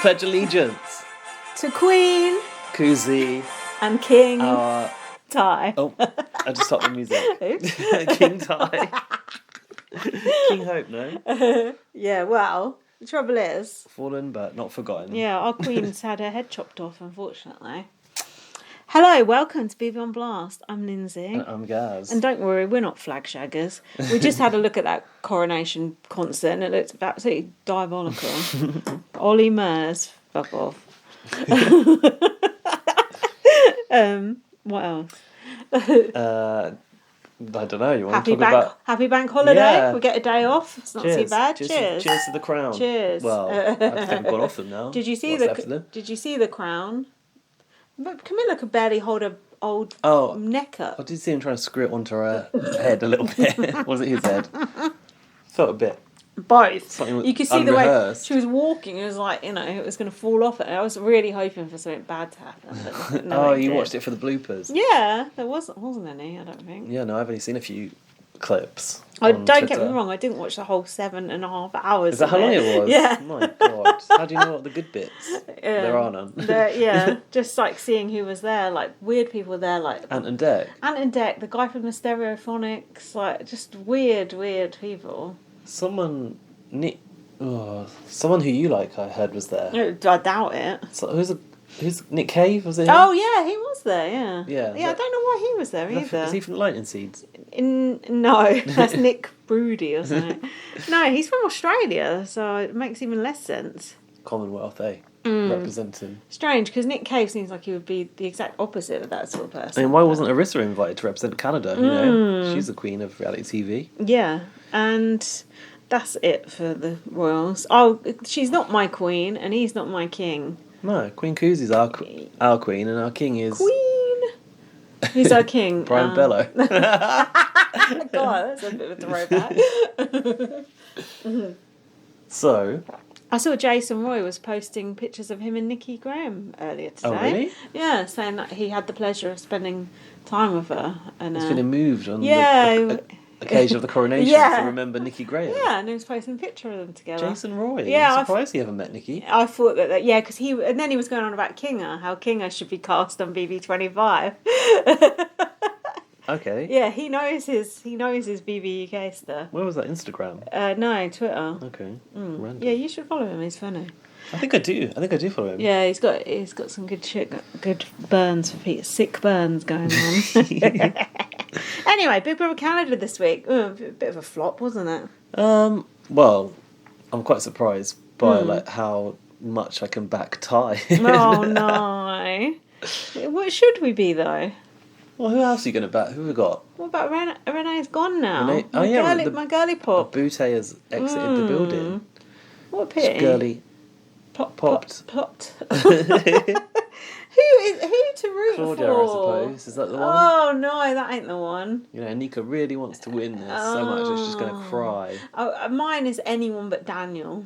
pledge allegiance to Queen Kuzi and King our... Ty. Oh, I just stopped the music. Oops. King Ty. King Hope, no? Yeah, well, the trouble is... Fallen but not forgotten. Yeah, our Queen's had her head chopped off, unfortunately. Hello, welcome to BB on Blast. I'm Lindsay. And I'm Gaz. And don't worry, we're not flag shaggers. We just had a look at that coronation concert and it looked absolutely diabolical. Ollie Murs, fuck off. What else? I don't know. You want to talk about happy bank holiday? Yeah. We get a day off. It's not too bad. Cheers to the Crown. Cheers. Well, I think we've got off them now. Did you see the Crown? But Camilla could barely hold her old neck up. I did see him trying to screw it onto her head a little bit. Was it his head? Felt a bit. Both. You could see unrehearsed. The way she was walking. It was like, it was going to fall off. And I was really hoping for something bad to happen. But no, you watched it for the bloopers? Yeah, there wasn't any, I don't think. Yeah, no, I've only seen a few clips. Don't get me wrong, I didn't watch the whole 7.5 hours. Is that how long it was? Yeah. My God. How do you know what the good bits? There are none. Just like seeing who was there, like weird people there, like Ant and Dec. Ant and Dec, the guy from the Stereophonics, like just weird people. Someone who you like, I heard, was there. I doubt it. So, who's Nick Cave? Was it him? Oh yeah, he was there. Yeah. Yeah. I don't know why he was there either. Is he from the Lightning Seeds? No, that's Nick Broody or something. No, he's from Australia, so it makes even less sense. Commonwealth, representing. Strange, because Nick Cave seems like he would be the exact opposite of that sort of person. I mean, why wasn't Arissa invited to represent Canada? You know, she's the queen of reality TV. Yeah, and that's it for the royals. Oh, she's not my queen, and he's not my king. No, Queen Kuzi's our queen, and our king is... Queen! Who's our king? Brian Bello. God, that's a bit of a throwback. So... I saw Jason Roy was posting pictures of him and Nikki Graham earlier today. Oh, really? Yeah, saying that he had the pleasure of spending time with her. And he's feeling moved on the occasion of the coronation to remember Nikki Graham. Yeah, and he was posting a picture of them together. Jason Roy. Yeah, I'm surprised he haven't met Nikki. I thought that because and then he was going on about Kinga, how Kinga should be cast on BB25. Okay. Yeah, he knows his BB UK stuff. Where was that? Instagram? No, Twitter. Okay. Random. Yeah, you should follow him. He's funny. I think I do follow him. Yeah, he's got some good shit, good burns for Pete, sick burns going on. Anyway, Big Brother Canada this week. A bit of a flop, wasn't it? Well, I'm quite surprised by like how much I can back Ty. Oh no! What should we be though? Well, who else are you going to back? Who have we got? What about Renee's gone now? My girly pop. Bootay has exited the building. What a pity. Girly Plopped. Who to root Claudia, for? I suppose. Is that the one? Oh no, that ain't the one. Anika really wants to win this so much that she's going to cry. Oh, mine is anyone but Daniel.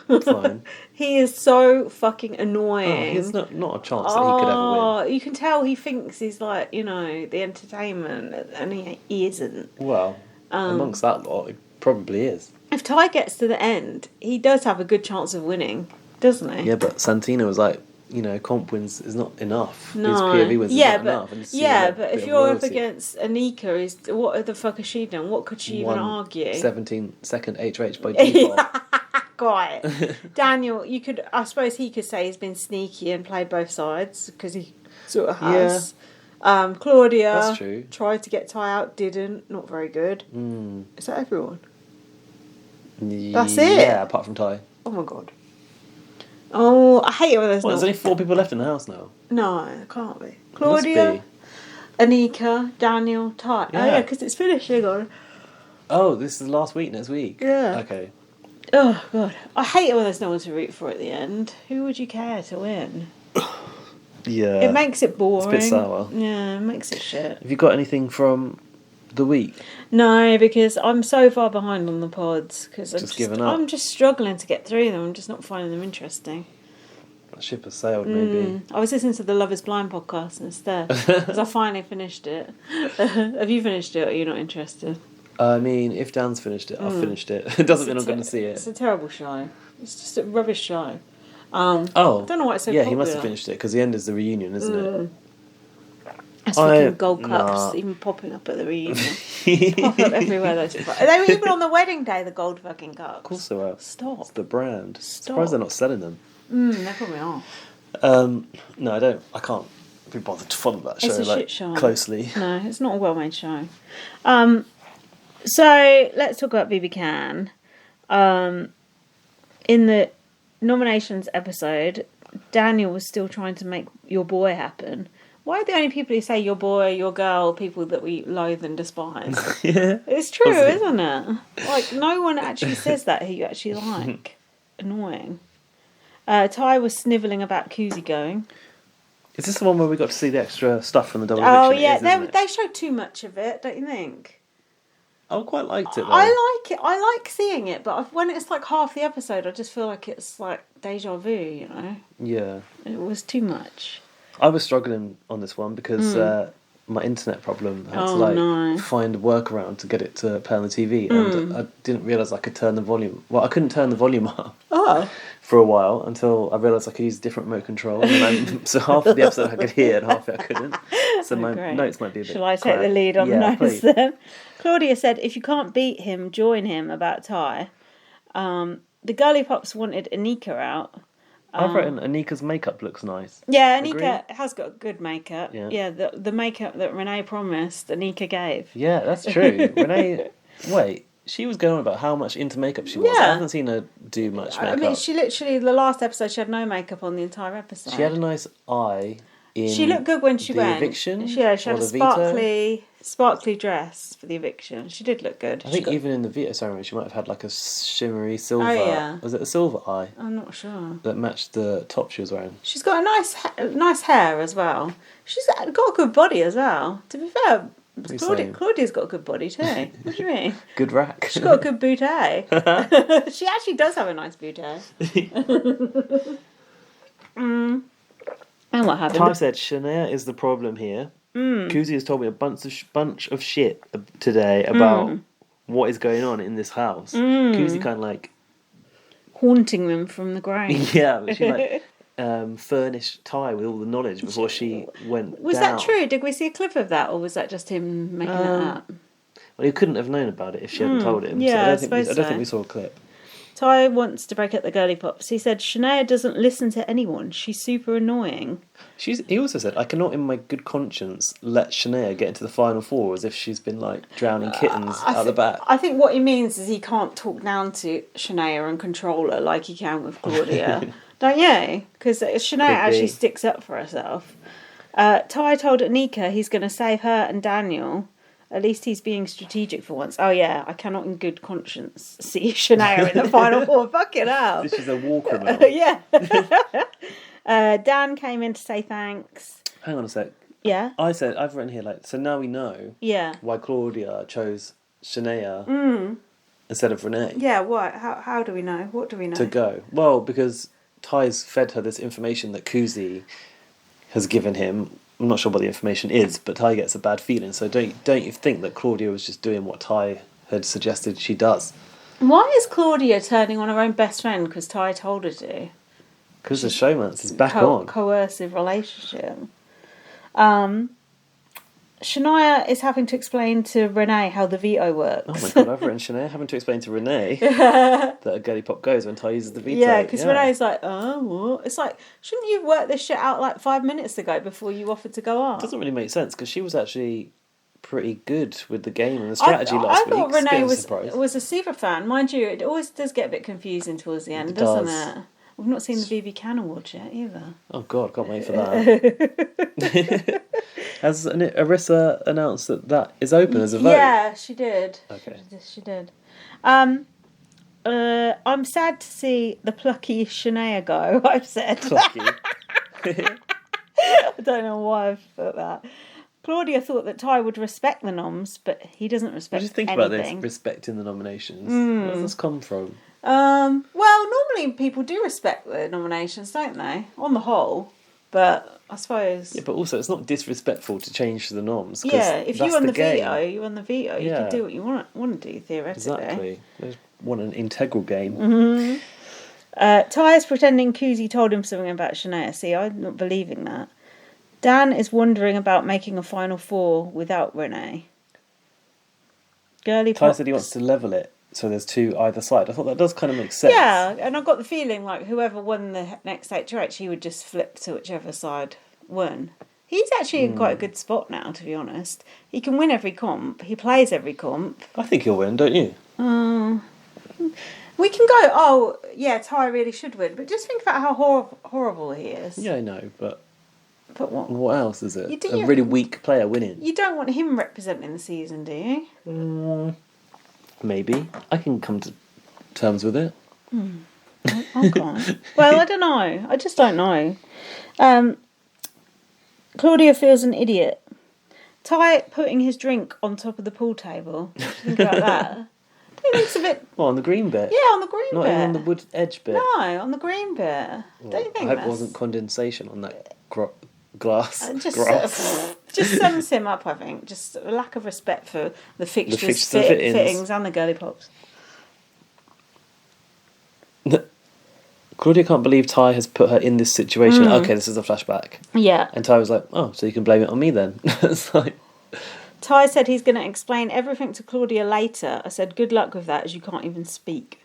Fine. He is so fucking annoying. There's not a chance that he could ever win. You can tell he thinks he's like, the entertainment, and he isn't. Well, amongst that lot, he probably is. If Ty gets to the end, he does have a good chance of winning, doesn't he? Yeah, but Santina was like, comp wins is not enough. No. His POV wins is not enough. But if you're up against Anika, what the fuck has she done? What could she even argue? 17-second HH by default. Quite. Daniel, I suppose he could say he's been sneaky and played both sides, because he sort of has. Yeah. Claudia, that's true. Tried to get Ty out, didn't. Not very good. Is that everyone? That's it? Yeah, apart from Ty. Oh my God. Oh, I hate it when there's there's only 4 people left in the house now. No, it can't be. Claudia, Anika, Daniel, Ty. Yeah. Oh yeah, because it's finished. Hang on. Oh, this is the last week next week. Yeah. Okay. Oh God, I hate it when there's no one to root for at the end. Who would you care to win? Yeah. It makes it boring. It's a bit sour. Yeah, it makes it shit. Have you got anything from the week? No, because I'm so far behind on the pods. Because I'm just struggling to get through them. I'm just not finding them interesting. That ship has sailed, maybe. I was listening to the Love is Blind podcast instead, because I finally finished it. Have you finished it, or are you not interested? I mean, if Dan's finished it, I've finished it. It doesn't mean I'm going to see it. It's a terrible show. It's just a rubbish show. I don't know why it's so popular. Yeah, he must have finished it because the end is the reunion, isn't it? That's fucking gold cups even popping up at the reunion. Pop up everywhere. They were even on the wedding day, the gold fucking cups. Of course they were. Stop. It's the brand. Stop. Surprised they're not selling them. They probably are. No, I don't. I can't be bothered to follow that show It's a shit show. Closely. No, it's not a well-made show. So let's talk about BB Can. In the nominations episode, Daniel was still trying to make your boy happen. Why are the only people who say your boy, your girl, people that we loathe and despise? Yeah. It's true, isn't it? Like, no one actually says that who you actually like. Annoying. Ty was snivelling about Kuzi going. Is this the one where we got to see the extra stuff from the double Oh, eviction? yeah, they showed too much of it, don't you think? I quite liked it, though. I like it. I like seeing it, but when it's like half the episode, I just feel like it's like deja vu, you know? Yeah. It was too much. I was struggling on this one because my internet problem had to find a workaround to get it to play on the TV, and I didn't realise I could turn the volume. Well, I couldn't turn the volume up for a while until I realised I could use a different remote control. And so half of the episode I could hear and half of it I couldn't. So my notes might be a bit. Shall I take the lead on the notes then? Claudia said, "If you can't beat him, join him." About Ty. The Girly Pops wanted Anika out. I've written Anika's makeup looks nice. Yeah, Anika has got good makeup. Yeah, the makeup that Renee promised, Anika gave. Yeah, that's true. Renee, wait, she was going on about how much into makeup she was. Yeah. I haven't seen her do much makeup. I mean, she literally, the last episode, she had no makeup on the entire episode. She had a nice eye in She looked good when she went. Eviction? Yeah, she had a sparkly dress for the eviction. She did look good. I think even in the veto ceremony, she might have had like a shimmery silver. Oh, yeah. Was it a silver eye? I'm not sure. That matched the top she was wearing. She's got a nice hair as well. She's got a good body as well. To be fair, Claudia's got a good body too. What do you mean? Good rack. She's got a good bootay. She actually does have a nice bootay. And what happened? Ty said, Shania is the problem here. Kuzi has told me a bunch of shit today about what is going on in this house. Kuzi kind of like... haunting them from the grave. Yeah, she like furnished Ty with all the knowledge before she went Was down. that true? Did we see a clip of that, or was that just him making it up? Well, he couldn't have known about it if she hadn't told him. Yeah, so I don't think we saw a clip. Ty wants to break up the Girly Pops. He said, Shania doesn't listen to anyone. She's super annoying. He also said, I cannot in my good conscience let Shania get into the final four as if she's been like drowning kittens out the back. I think what he means is he can't talk down to Shania and control her like he can with Claudia. Don't you? Because Shania actually sticks up for herself. Ty told Anika he's going to save her and Daniel. At least he's being strategic for once. Oh, yeah, I cannot in good conscience see Shania in the final four. Fucking hell. This is a war criminal. Yeah. Dan came in to say thanks. Hang on a sec. Yeah? I've written here, like, so now we know why Claudia chose Shania instead of Renee. Yeah, what? How do we know? What do we know? To go. Well, because Ty's fed her this information that Kuzi has given him. I'm not sure what the information is, but Ty gets a bad feeling. So don't you think that Claudia was just doing what Ty had suggested she does? Why is Claudia turning on her own best friend because Ty told her to? Because the showmance is back on. Coercive relationship. Shania is having to explain to Renee how the veto works. Oh my god, I've written Shania having to explain to Renee that a girly pop goes when Ty uses the veto. Yeah, because Renee's like, oh, what? It's like, shouldn't you have worked this shit out like 5 minutes ago before you offered to go on? It doesn't really make sense because she was actually pretty good with the game and the strategy last week. I thought Renee was a super fan. Mind you, it always does get a bit confusing towards the end, doesn't it? We've not seen the BB Can Award yet either. Oh God, can't wait for that. Has Arissa announced that is open as a vote? Yeah, she did. Okay. She did. I'm sad to see the plucky Shania go, I've said. Plucky. I don't know why I've put that. Claudia thought that Ty would respect the noms, but he doesn't respect anything. What do you think about this, respecting the nominations? Where does this come from? Well, normally people do respect the nominations, don't they? On the whole. But I suppose... Yeah, but also it's not disrespectful to change the noms. Yeah, if you won the veto, you won the veto. You can do what you want to do, theoretically. Exactly. They want an integral game. Mm-hmm. Ty is pretending Kuzi told him something about Shania. See, I'm not believing that. Dan is wondering about making a final four without Renee. Girly Ty Pops. said he wants to level it, so there's two either side. I thought that does kind of make sense. Yeah, and I've got the feeling like whoever won the next HOH, he would just flip to whichever side won. He's actually in quite a good spot now, to be honest. He can win every comp. He plays every comp. I think he'll win, don't you? We can go, oh, yeah, Ty really should win. But just think about how horrible he is. Yeah, I know, but what? What else is it? A really weak player winning. You don't want him representing the season, do you? Maybe. I can come to terms with it. I can't. Well, I don't know. I just don't know. Claudia feels an idiot. Ty putting his drink on top of the pool table. What do you think about that? It looks a bit... Well, on the green bit? Yeah, on the green bit. Not even on the wood edge bit? No, on the green bit. Don't you think I hope it wasn't condensation on that glass. Just sums him up, I think. Just a lack of respect for the fixtures, fittings and the girly pops. Claudia can't believe Ty has put her in this situation. Okay, this is a flashback. Yeah. And Ty was like, oh, so you can blame it on me then. It's like... Ty said he's going to explain everything to Claudia later. I said, good luck with that, as you can't even speak.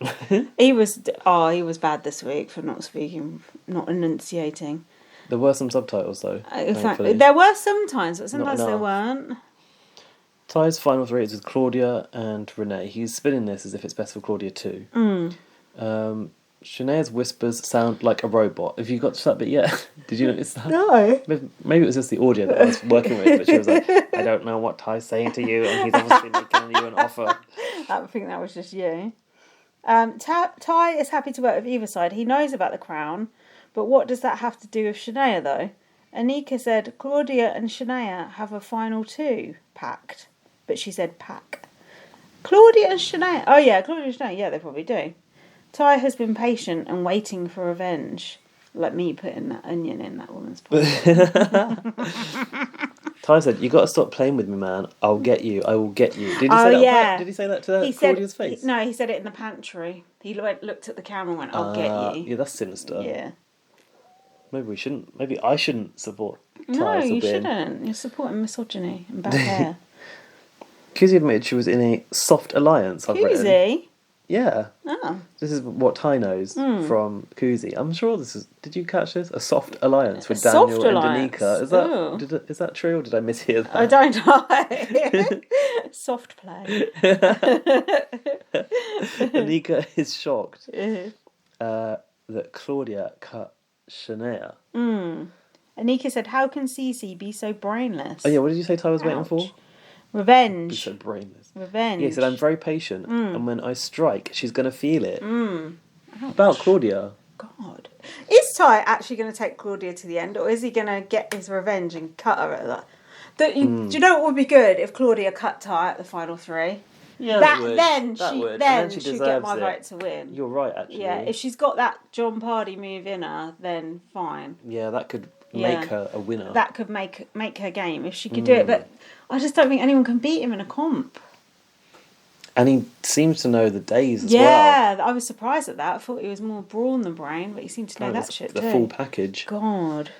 He was bad this week for not speaking, not enunciating. There were some subtitles, though. There were sometimes, but sometimes there weren't. Ty's final three is with Claudia and Renee. He's spinning this as if it's best for Claudia too. Shanae's whispers sound like a robot. Have you got to that bit yet? Did you notice that? No. Maybe it was just the audio that I was working with, but she was like, I don't know what Ty's saying to you, and he's obviously making you an offer. I think that was just you. Ty is happy to work with either side. He knows about the crown, but what does that have to do with Shania, though? Anika said Claudia and Shania have a final two pact, but she said pack. Claudia and Shania... Oh, yeah, Claudia and Shania, yeah, they probably do. Ty has been patient and waiting for revenge. Like me putting that onion in that woman's pot. Ty said, you got to stop playing with me, man. I'll get you. I will get you. Did he say that? Did he say that to Claudia's face? No, he said it in the pantry. He looked at the camera and went, I'll get you. Yeah, that's sinister. Yeah. Maybe I shouldn't support Ty. No, you shouldn't. You're supporting misogyny and bad hair. Kuzi admitted she was in a soft alliance, I've written. Kuzi? Yeah. Oh. This is what Ty knows from Kuzi. I'm sure this is... Did you catch this? A soft alliance with Daniel and Danica. Is that true, or did I mishear that? I don't know. Soft play. Danica is shocked that Claudia cut Shania. Anika said, how can Cece be so brainless? Oh yeah, what did you say Ty was waiting for? Revenge. Be so brainless. Revenge. Yeah, he said, I'm very patient, and when I strike, she's going to feel it. About Claudia. God. Is Ty actually going to take Claudia to the end, or is he going to get his revenge and cut her at that? Do you know what would be good if Claudia cut Ty at the final three? Yeah, that would. Then she'd get my vote to win. You're right, actually. Yeah, if she's got that John Pardy move in her, then fine. Yeah, that could make her a winner. That could make her game if she could do it, but I just don't think anyone can beat him in a comp. And he seems to know the days as well. Yeah, I was surprised at that. I thought he was more brawn than brain, but he seemed to know that shit too. The full package. God.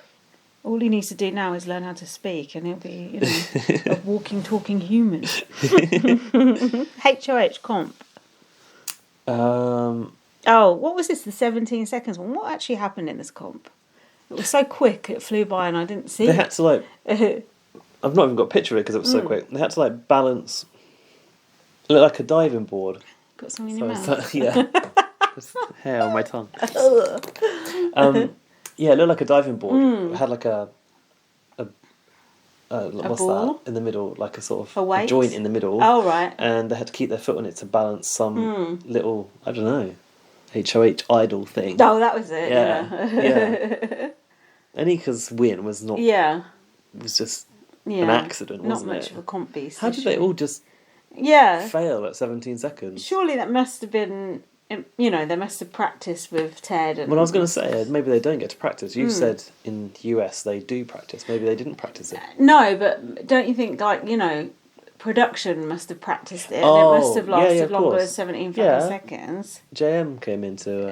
All he needs to do now is learn how to speak, and he'll be, a walking, talking human. HOH comp. What was this? The 17 seconds one. What actually happened in this comp? It was so quick, it flew by, and I didn't see it. They had to I've not even got a picture of it because it was so quick. They had to balance. It looked like a diving board. Got something in your mouth. Yeah. There's hair on my tongue. Yeah, it looked like a diving board. It had what's ball? that in the middle, like a sort of a joint in the middle. Oh right. And they had to keep their foot on it to balance some little, I don't know, HOH idol thing. Oh, that was it. Yeah. Anika's win was not. Yeah. It was just an accident, wasn't it? Not much of a comp piece. How did they all just fail at 17 seconds? Surely that must have been, they must have practiced with Ted. Well, I was going to say, maybe they don't get to practice. You said in the US they do practice. Maybe they didn't practice it. No, but don't you think, production must have practiced it, and it must have lasted longer than 17 seconds. JM came in to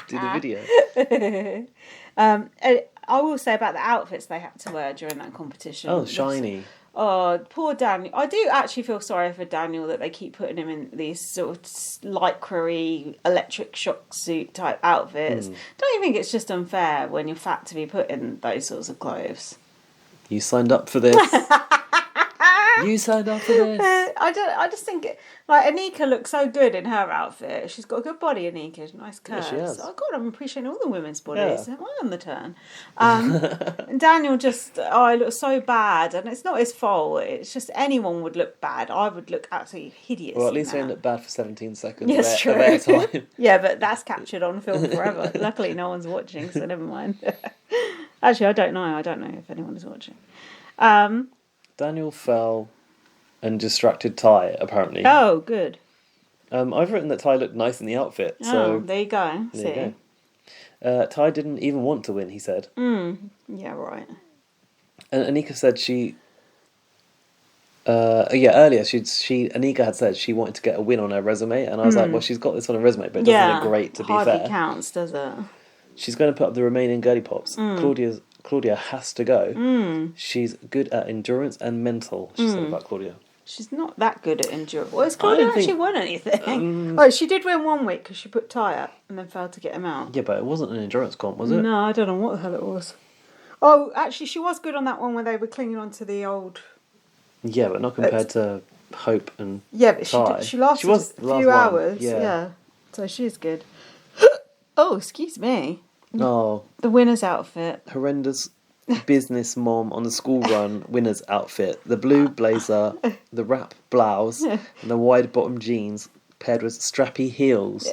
do the video. I will say about the outfits they had to wear during that competition. Oh, shiny. Oh, poor Daniel. I do actually feel sorry for Daniel that they keep putting him in these sort of lycra-y electric shock suit type outfits. Don't you think it's just unfair when you're fat to be put in those sorts of clothes? You signed up for this. You signed up for this. I just think Anika looks so good in her outfit. She's got a good body, Anika. Nice curves. Yeah, she has. Oh God, I'm appreciating all the women's bodies. Am I on the turn? And Daniel just, he looks so bad, and it's not his fault. It's just anyone would look bad. I would look absolutely hideous. Well, at least they didn't look bad for 17 seconds. Yes, true. Of their time. Yeah, but that's captured on film forever. Luckily, no one's watching, so never mind. Actually, I don't know. I don't know if anyone is watching. Daniel fell and distracted Ty, apparently. Oh, good. I've written that Ty looked nice in the outfit. So there you go. There you go. Ty didn't even want to win, he said. Yeah, right. And Anika said earlier Anika had said she wanted to get a win on her resume, and I was like, well, she's got this on her resume, but it doesn't look great, to be fair. Hardly counts, does it? She's going to put up the remaining girly pops. Claudia has to go. She's good at endurance and mental, she said about Claudia. She's not that good at endurance. Well, has Claudia actually won anything? She did win one week because she put Ty up and then failed to get him out. Yeah, but it wasn't an endurance comp, was it? No, I don't know what the hell it was. Oh, actually, she was good on that one where they were clinging on to the old... Yeah, but not compared to Hope and but Ty. she lasted a few hours. Yeah. So she's good. Oh, excuse me. Oh. The winner's outfit. Horrendous business mom on the school run winner's outfit. The blue blazer, the wrap blouse, and the wide bottom jeans paired with strappy heels.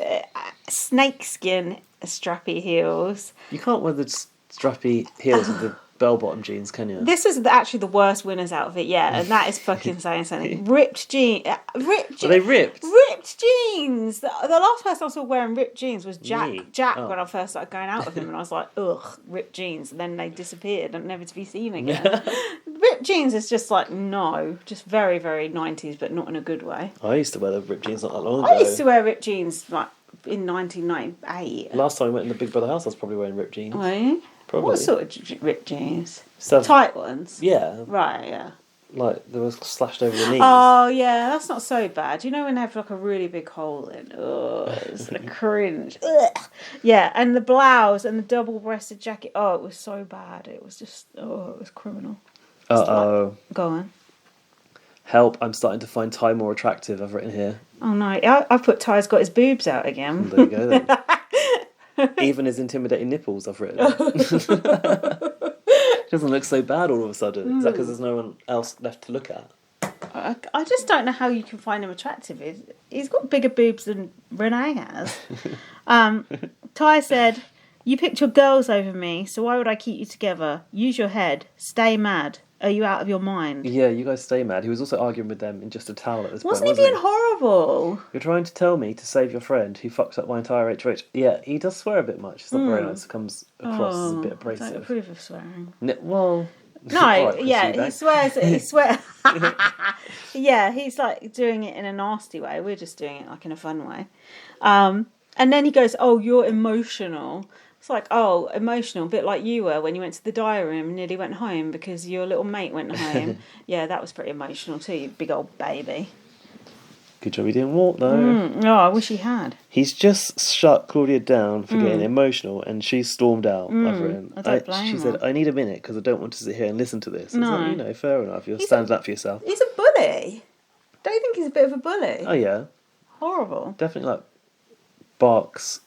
Snakeskin strappy heels. You can't wear the strappy heels with the bell bottom jeans, can you? This is actually the worst winner's outfit yet, and that is fucking saying something. Ripped jeans. Were they ripped? Ripped jeans. The last person I saw wearing ripped jeans was Jack. Jack, when I first started going out with him, and I was like, ugh, ripped jeans. And then they disappeared and never to be seen again. Ripped jeans is just like, no, just very, very 90s, but not in a good way. I used to wear the ripped jeans not that long ago. I used to wear ripped jeans like in 1998. Last time I went in the Big Brother house, I was probably wearing ripped jeans. Were you? Probably. What sort of ripped jeans? Tight ones? Yeah. Right, yeah. Like, they were slashed over the knees. Oh, yeah, that's not so bad. You know when they have like a really big hole in? Oh, it's a cringe. Ugh. Yeah, and the blouse and the double-breasted jacket. Oh, it was so bad. It was just, it was criminal. Uh-oh. Go on. Help, I'm starting to find Ty more attractive, I've written here. Oh, no. I've put Ty's got his boobs out again. There you go, then. Even his intimidating nipples, I've written. Doesn't look so bad all of a sudden. Is that because there's no one else left to look at? I just don't know how you can find him attractive. He's got bigger boobs than Renee has. Ty said, "You picked your girls over me, so why would I keep you together? Use your head. Stay mad. Are you out of your mind?" Yeah, you guys stay mad. He was also arguing with them in just a towel at this point, wasn't he being horrible? You're trying to tell me to save your friend who fucks up my entire HOH. Yeah, he does swear a bit much. It's not very nice. It comes across as a bit abrasive. I don't approve of swearing. Well... No, right, yeah, he swears. Yeah, he's like doing it in a nasty way. We're just doing it like in a fun way. And then he goes, "Oh, you're emotional." It's like, oh, emotional, a bit like you were when you went to the diary room and nearly went home because your little mate went home. Yeah, that was pretty emotional too, you big old baby. Good job he didn't walk, though. Oh, I wish he had. He's just shut Claudia down for getting emotional, and she stormed out after him. I don't blame her. She said, "I need a minute because I don't want to sit here and listen to this." No. It's like, fair enough. You're standing up for yourself. He's a bully. Don't you think he's a bit of a bully? Oh, yeah. Horrible. Definitely, like, barks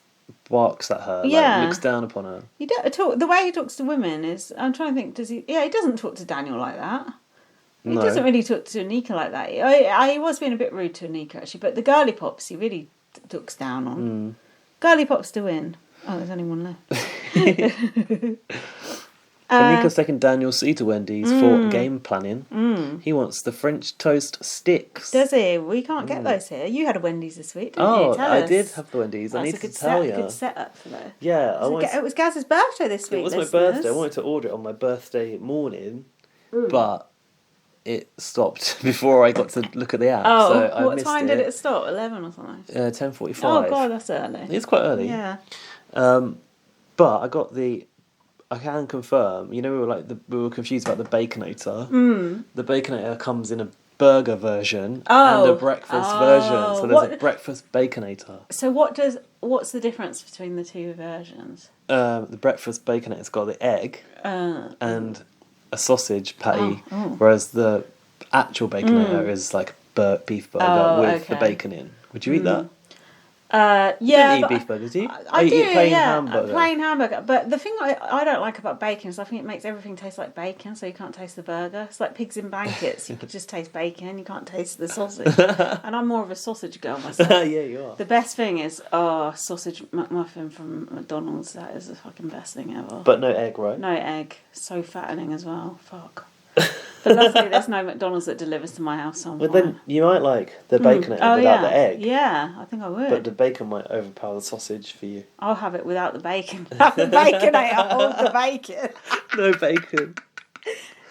at her. Yeah. Like, looks down upon her. He the way he talks to women is... I'm trying to think, does he... Yeah, he doesn't talk to Daniel like that. He doesn't really talk to Anika like that. He was being a bit rude to Anika, actually, but the girly pops he really looks down on. Girly pops to win. Oh, there's only one left. Anika's taking Daniel's seat to Wendy's for game planning. He wants the French toast sticks. Does he? We can't get those here. You had a Wendy's this week, didn't you? Tell I us. did have the Wendy's. I need to tell you. Good setup for that. Yeah. It was Gaz's birthday this week. It was my birthday. I wanted to order it on my birthday morning, but it stopped before I got to look at the app. Oh, so I what missed time did it stop? 11 or something? 10:45. Oh God, that's early. It's quite early. Yeah. But I got I can confirm. You know, we were confused about the Baconator. The Baconator comes in a burger version and a breakfast version. So there's a breakfast Baconator. So what's the difference between the two versions? The breakfast Baconator's got the egg and a sausage patty, whereas the actual Baconator is like beef burger with the bacon in. Would you eat that? Yeah, you don't eat beef burgers, do you? I do, eat plain yeah, hamburger. Plain hamburger. But the thing I don't like about bacon is I think it makes everything taste like bacon, so you can't taste the burger. It's like pigs in blankets. You could just taste bacon, you can't taste the sausage. And I'm more of a sausage girl myself. Yeah, you are. The best thing is, sausage McMuffin from McDonald's. That is the fucking best thing ever. But no egg, right? No egg. So fattening as well. Fuck. But luckily there's no McDonald's that delivers to my house somewhere. Well, then you might like the Baconator without the egg. Yeah, I think I would. But the bacon might overpower the sausage for you. I'll have it without the bacon. Have the Baconator, hold the bacon. No bacon.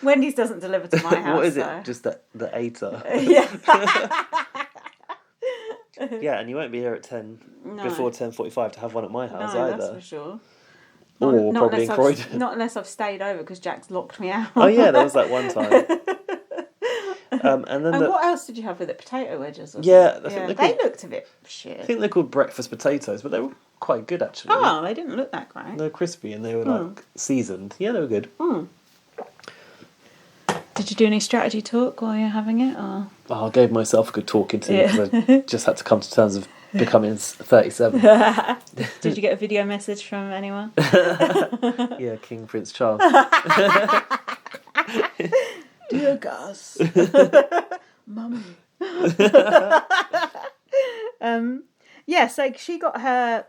Wendy's doesn't deliver to my house. What is so. it? Just the Ater. Yeah. Yeah, and you won't be here at before 10:45 to have one at my house either. That's for sure. Or probably in Croydon. Not unless I've stayed over because Jack's locked me out. Oh yeah, that was that one time. And what else did you have with it? Potato wedges? Or yeah, something? They looked a bit shit. I think they're called breakfast potatoes, but they were quite good actually. Oh, they didn't look that great. They were crispy and they were like seasoned. Yeah, they were good. Did you do any strategy talk while you're having it? Or? I gave myself a good talking to because I just had to come to terms with becoming 37. Did you get a video message from anyone? Yeah, King Prince Charles. Dear Gus. Mummy. So she got her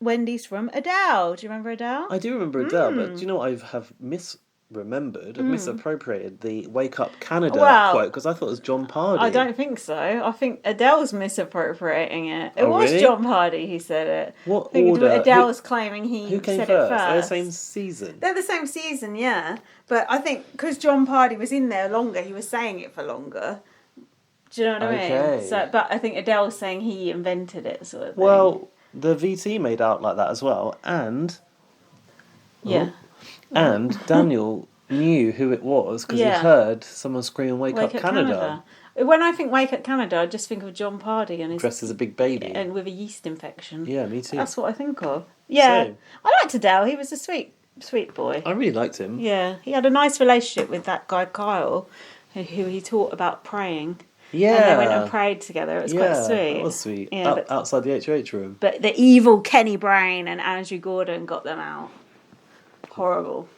Wendy's from Adele. Do you remember Adele? I do remember Adele, but do you know what I have misremembered? I've misappropriated the Wake Up Canada quote because I thought it was John Pardy. I don't think so. I think Adele's misappropriating it. It was really? John Pardy who said it. What order? Adele's claiming who came said first? it first. They're the same season. They're the same season, yeah. But I think because John Pardy was in there longer, he was saying it for longer. Do you know what I mean? So, but I think Adele's saying he invented it, sort of thing. Well, the VT made out like that as well, and and Daniel knew who it was because he heard someone scream "Wake Up Canada." When I think "Wake Up Canada," I just think of John Pardy and his dressed as a big baby and with a yeast infection. Yeah, me too. That's what I think of. Yeah, same. I liked Adele. He was a sweet boy. I really liked him. Yeah, he had a nice relationship with that guy Kyle, who he taught about praying. Yeah, and they went and prayed together. It was quite sweet. That was sweet. Yeah, outside the HOH room. But the evil Kenny Brain and Andrew Gordon got them out. Horrible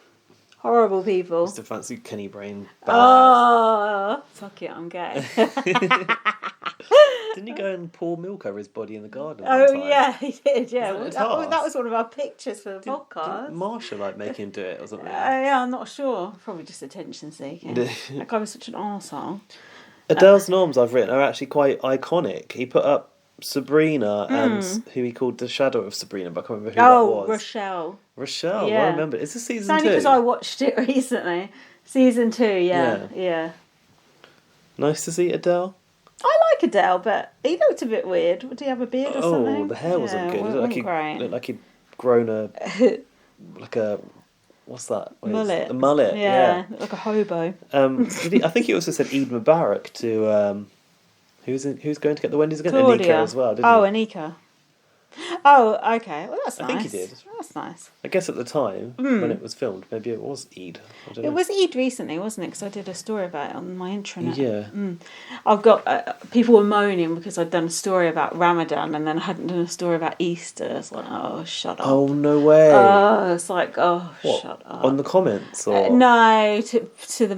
people. Just a fancy Kenny Brain. Oh, fuck it, I'm gay. Didn't he go and pour milk over his body in the garden? Oh yeah, he did. Yeah, that was one of our pictures for the podcast. Did Marsha make him do it or something? Yeah, I'm not sure. Probably just attention seeking. That guy was such an arsehole. Adele's norms I've written are actually quite iconic. He put up Sabrina and who he called the shadow of Sabrina, but I can't remember who that was. Rochelle, yeah. I remember. Is this season 2? It's only because I watched it recently. Season 2, yeah. Nice to see Adele. I like Adele, but he looked a bit weird. Did he have a beard or something? Oh, the hair wasn't good. It looked like he'd grown what's that? Mullet. A mullet, yeah. Like a hobo. I think he also said Eid Mubarak to who's going to get the Wendy's again? Claudia. Anika as well, didn't he? Anika. Oh, okay. Well, that's nice. I think he did. That's nice. I guess at the time, when it was filmed, maybe it was Eid. I don't know. It was Eid recently, wasn't it? Because I did a story about it on my intranet. Yeah. I've got... people were moaning because I'd done a story about Ramadan and then I hadn't done a story about Easter. It's like, oh, shut up. Oh, no way. It's like, shut up. On the comments? Or? No, to the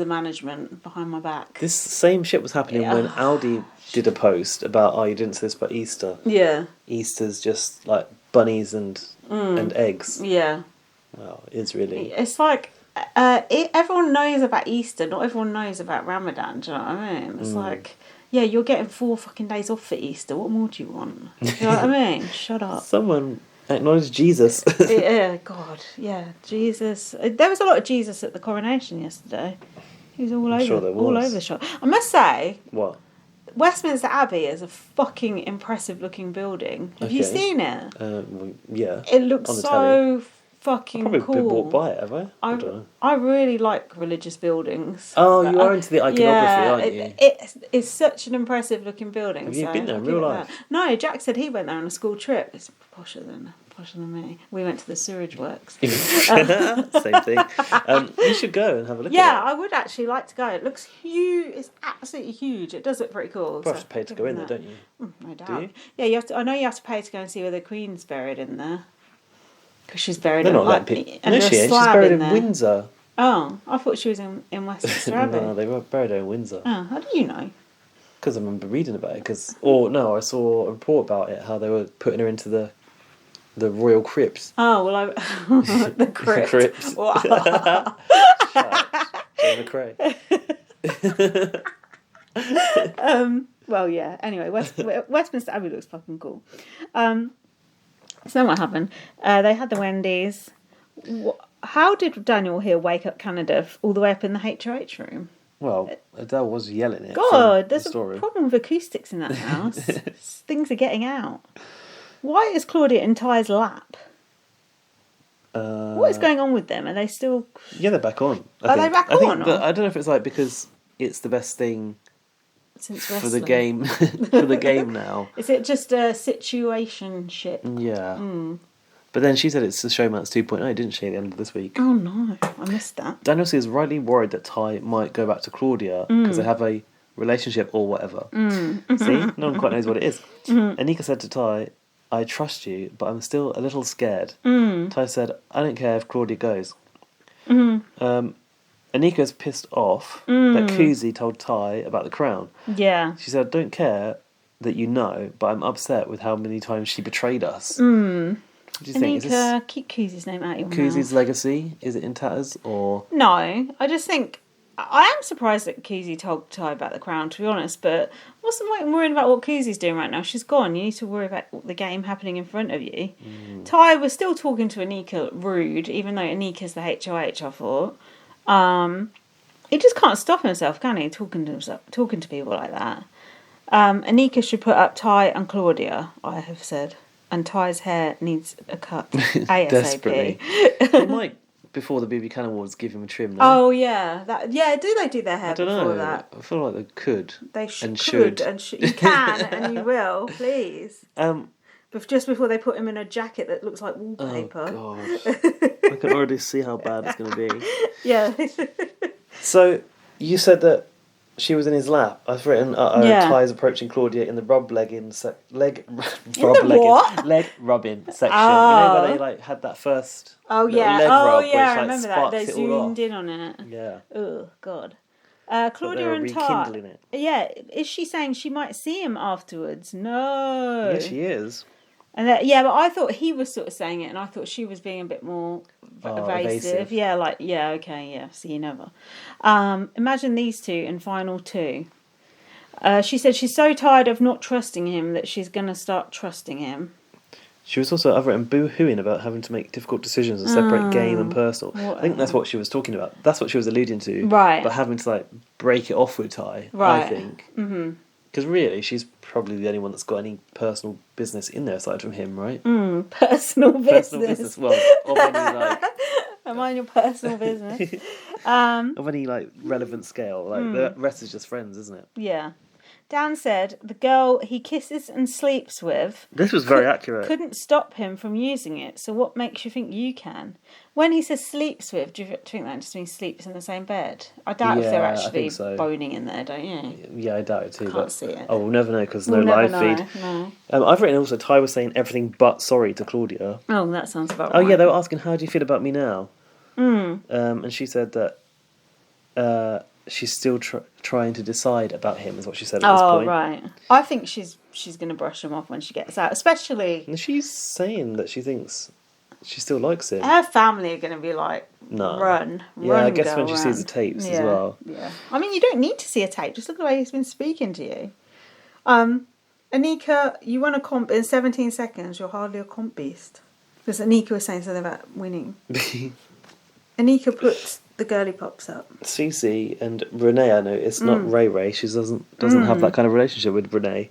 management behind my back. This same shit was happening when Aldi did a post about, you didn't say this about Easter. Yeah. Easter's just like bunnies and eggs. Yeah. Well, it is really. It's like, everyone knows about Easter, not everyone knows about Ramadan, do you know what I mean? It's like, yeah, you're getting 4 fucking days off for Easter, what more do you want? Do you know what I mean? Shut up. Someone Acknowledge Jesus. Yeah, God, yeah, Jesus. There was a lot of Jesus at the coronation yesterday. He was all over the shop. I must say, what? Westminster Abbey is a fucking impressive looking building. Have you seen it? Yeah. It looks so fucking cool. I've probably cool. walked by it, have I? I don't know. I really like religious buildings. Oh, you are into the iconography, aren't you? It's such an impressive looking bulding. Have you been there in real life? No, Jack said he went there on a school trip. It's posher than me. We went to the sewage works. Same thing. You should go and have a look at it. Yeah, I would actually like to go. It looks huge. It's absolutely huge. It does look pretty cool. You have to pay to go in there, don't you? No doubt. Do you? Yeah, you have to. I know you have to pay to go and see where the Queen's buried in there. Because she's buried in No, she ain't. She's buried in Windsor. Oh, I thought she was in Westminster Abbey. No, they were buried her in Windsor. Oh, how do you know? Because I remember reading about it. I saw a report about it, how they were putting her into the royal crypts. Oh, well, the crypt. The crypts. Jane McRae. Well, yeah. Anyway, Westminster Abbey looks fucking cool. So then what happened? They had the Wendy's. How did Daniel here wake up Canada all the way up in the HOH room? Well, Adele was yelling it. God, there's a problem with acoustics in that house. Things are getting out. Why is Claudia in Ty's lap? What is going on with them? Are they still... Yeah, they're back on. Are they back on? I don't know if it's like because it's the best thing since for the game for the game now. Is it just a situation ship? Yeah. But then she said it's the Showmance 2.0, didn't she, at the end of this week? Oh no, I missed that. Daniel C is rightly worried that Ty might go back to Claudia because they have a relationship or whatever. See? No one quite knows what it is. Anika said to Ty, I trust you, but I'm still a little scared. Ty said, I don't care if Claudia goes. Anika's pissed off that Kuzi told Ty about the crown. Yeah. She said, I don't care that you know, but I'm upset with how many times she betrayed us. What do you think? Anika, keep Kuzi's name out of your mouth. Kuzi's legacy, is it in tatters or...? No, I just think... I am surprised that Kuzi told Ty about the crown, to be honest, but what's the point in worrying about what Kuzi's doing right now? She's gone. You need to worry about the game happening in front of you. Ty was still talking to Anika rude, even though Anika's the HOH, I thought. He just can't stop himself, can he, talking to people like that. Anika should put up Ty and Claudia, I have said. And Ty's hair needs a cut ASAP. Desperately. They might, before the BB Can Awards, give him a trim, though. Oh, yeah. Do they do their hair before that? I feel like they could. They should. You can, and you will, please. Just before they put him in a jacket that looks like wallpaper. Oh, God. I can already see how bad it's going to be. Yeah. So, you said that she was in his lap. I've written, Ty's approaching Claudia in the leg rubbing section. Oh. You know where they had that first leg rub, which, I remember that. They zoomed in on it. Yeah. Oh, God. Claudia and Ty. It. Yeah, is she saying she might see him afterwards? No. Yeah, she is. And but I thought he was sort of saying it, and I thought she was being a bit more evasive. Yeah, see you never. Imagine these two in final two. She said she's so tired of not trusting him that she's going to start trusting him. She was also, I've written, boo-hooing about having to make difficult decisions and separate game and personal. I think that's what she was talking about. That's what she was alluding to. Right. But having to, break it off with Ty, right. I think. Because really, she's probably the only one that's got any personal business in there aside from him, right? Personal business. Well, of any, Am I in your personal business? Of any, relevant scale. The rest is just friends, isn't it? Yeah. Dan said the girl he kisses and sleeps with... This was very accurate. ...couldn't stop him from using it, so what makes you think you can? When he says sleeps with, do you think that just means sleeps in the same bed? I doubt if they're actually boning in there, don't you? Yeah, I doubt it too. Can't see it. Oh, we'll never know because no live feed. No. I've written also, Ty was saying everything but sorry to Claudia. Oh, that sounds about right. Oh, yeah, they were asking, how do you feel about me now? And she said that... she's still trying to decide about him, is what she said at this point. Oh, right. I think she's going to brush him off when she gets out, especially... And she's saying that she thinks she still likes him. Her family are going to be like, no. Run, I guess girl, when she sees the tapes as well. Yeah. I mean, you don't need to see a tape. Just look at the way he's been speaking to you. Anika, you won a comp in 17 seconds. You're hardly a comp beast. Because Anika was saying something about winning. Anika puts the girly pops up. Cece and Renee, I know it's not Ray. She doesn't have that kind of relationship with Renee.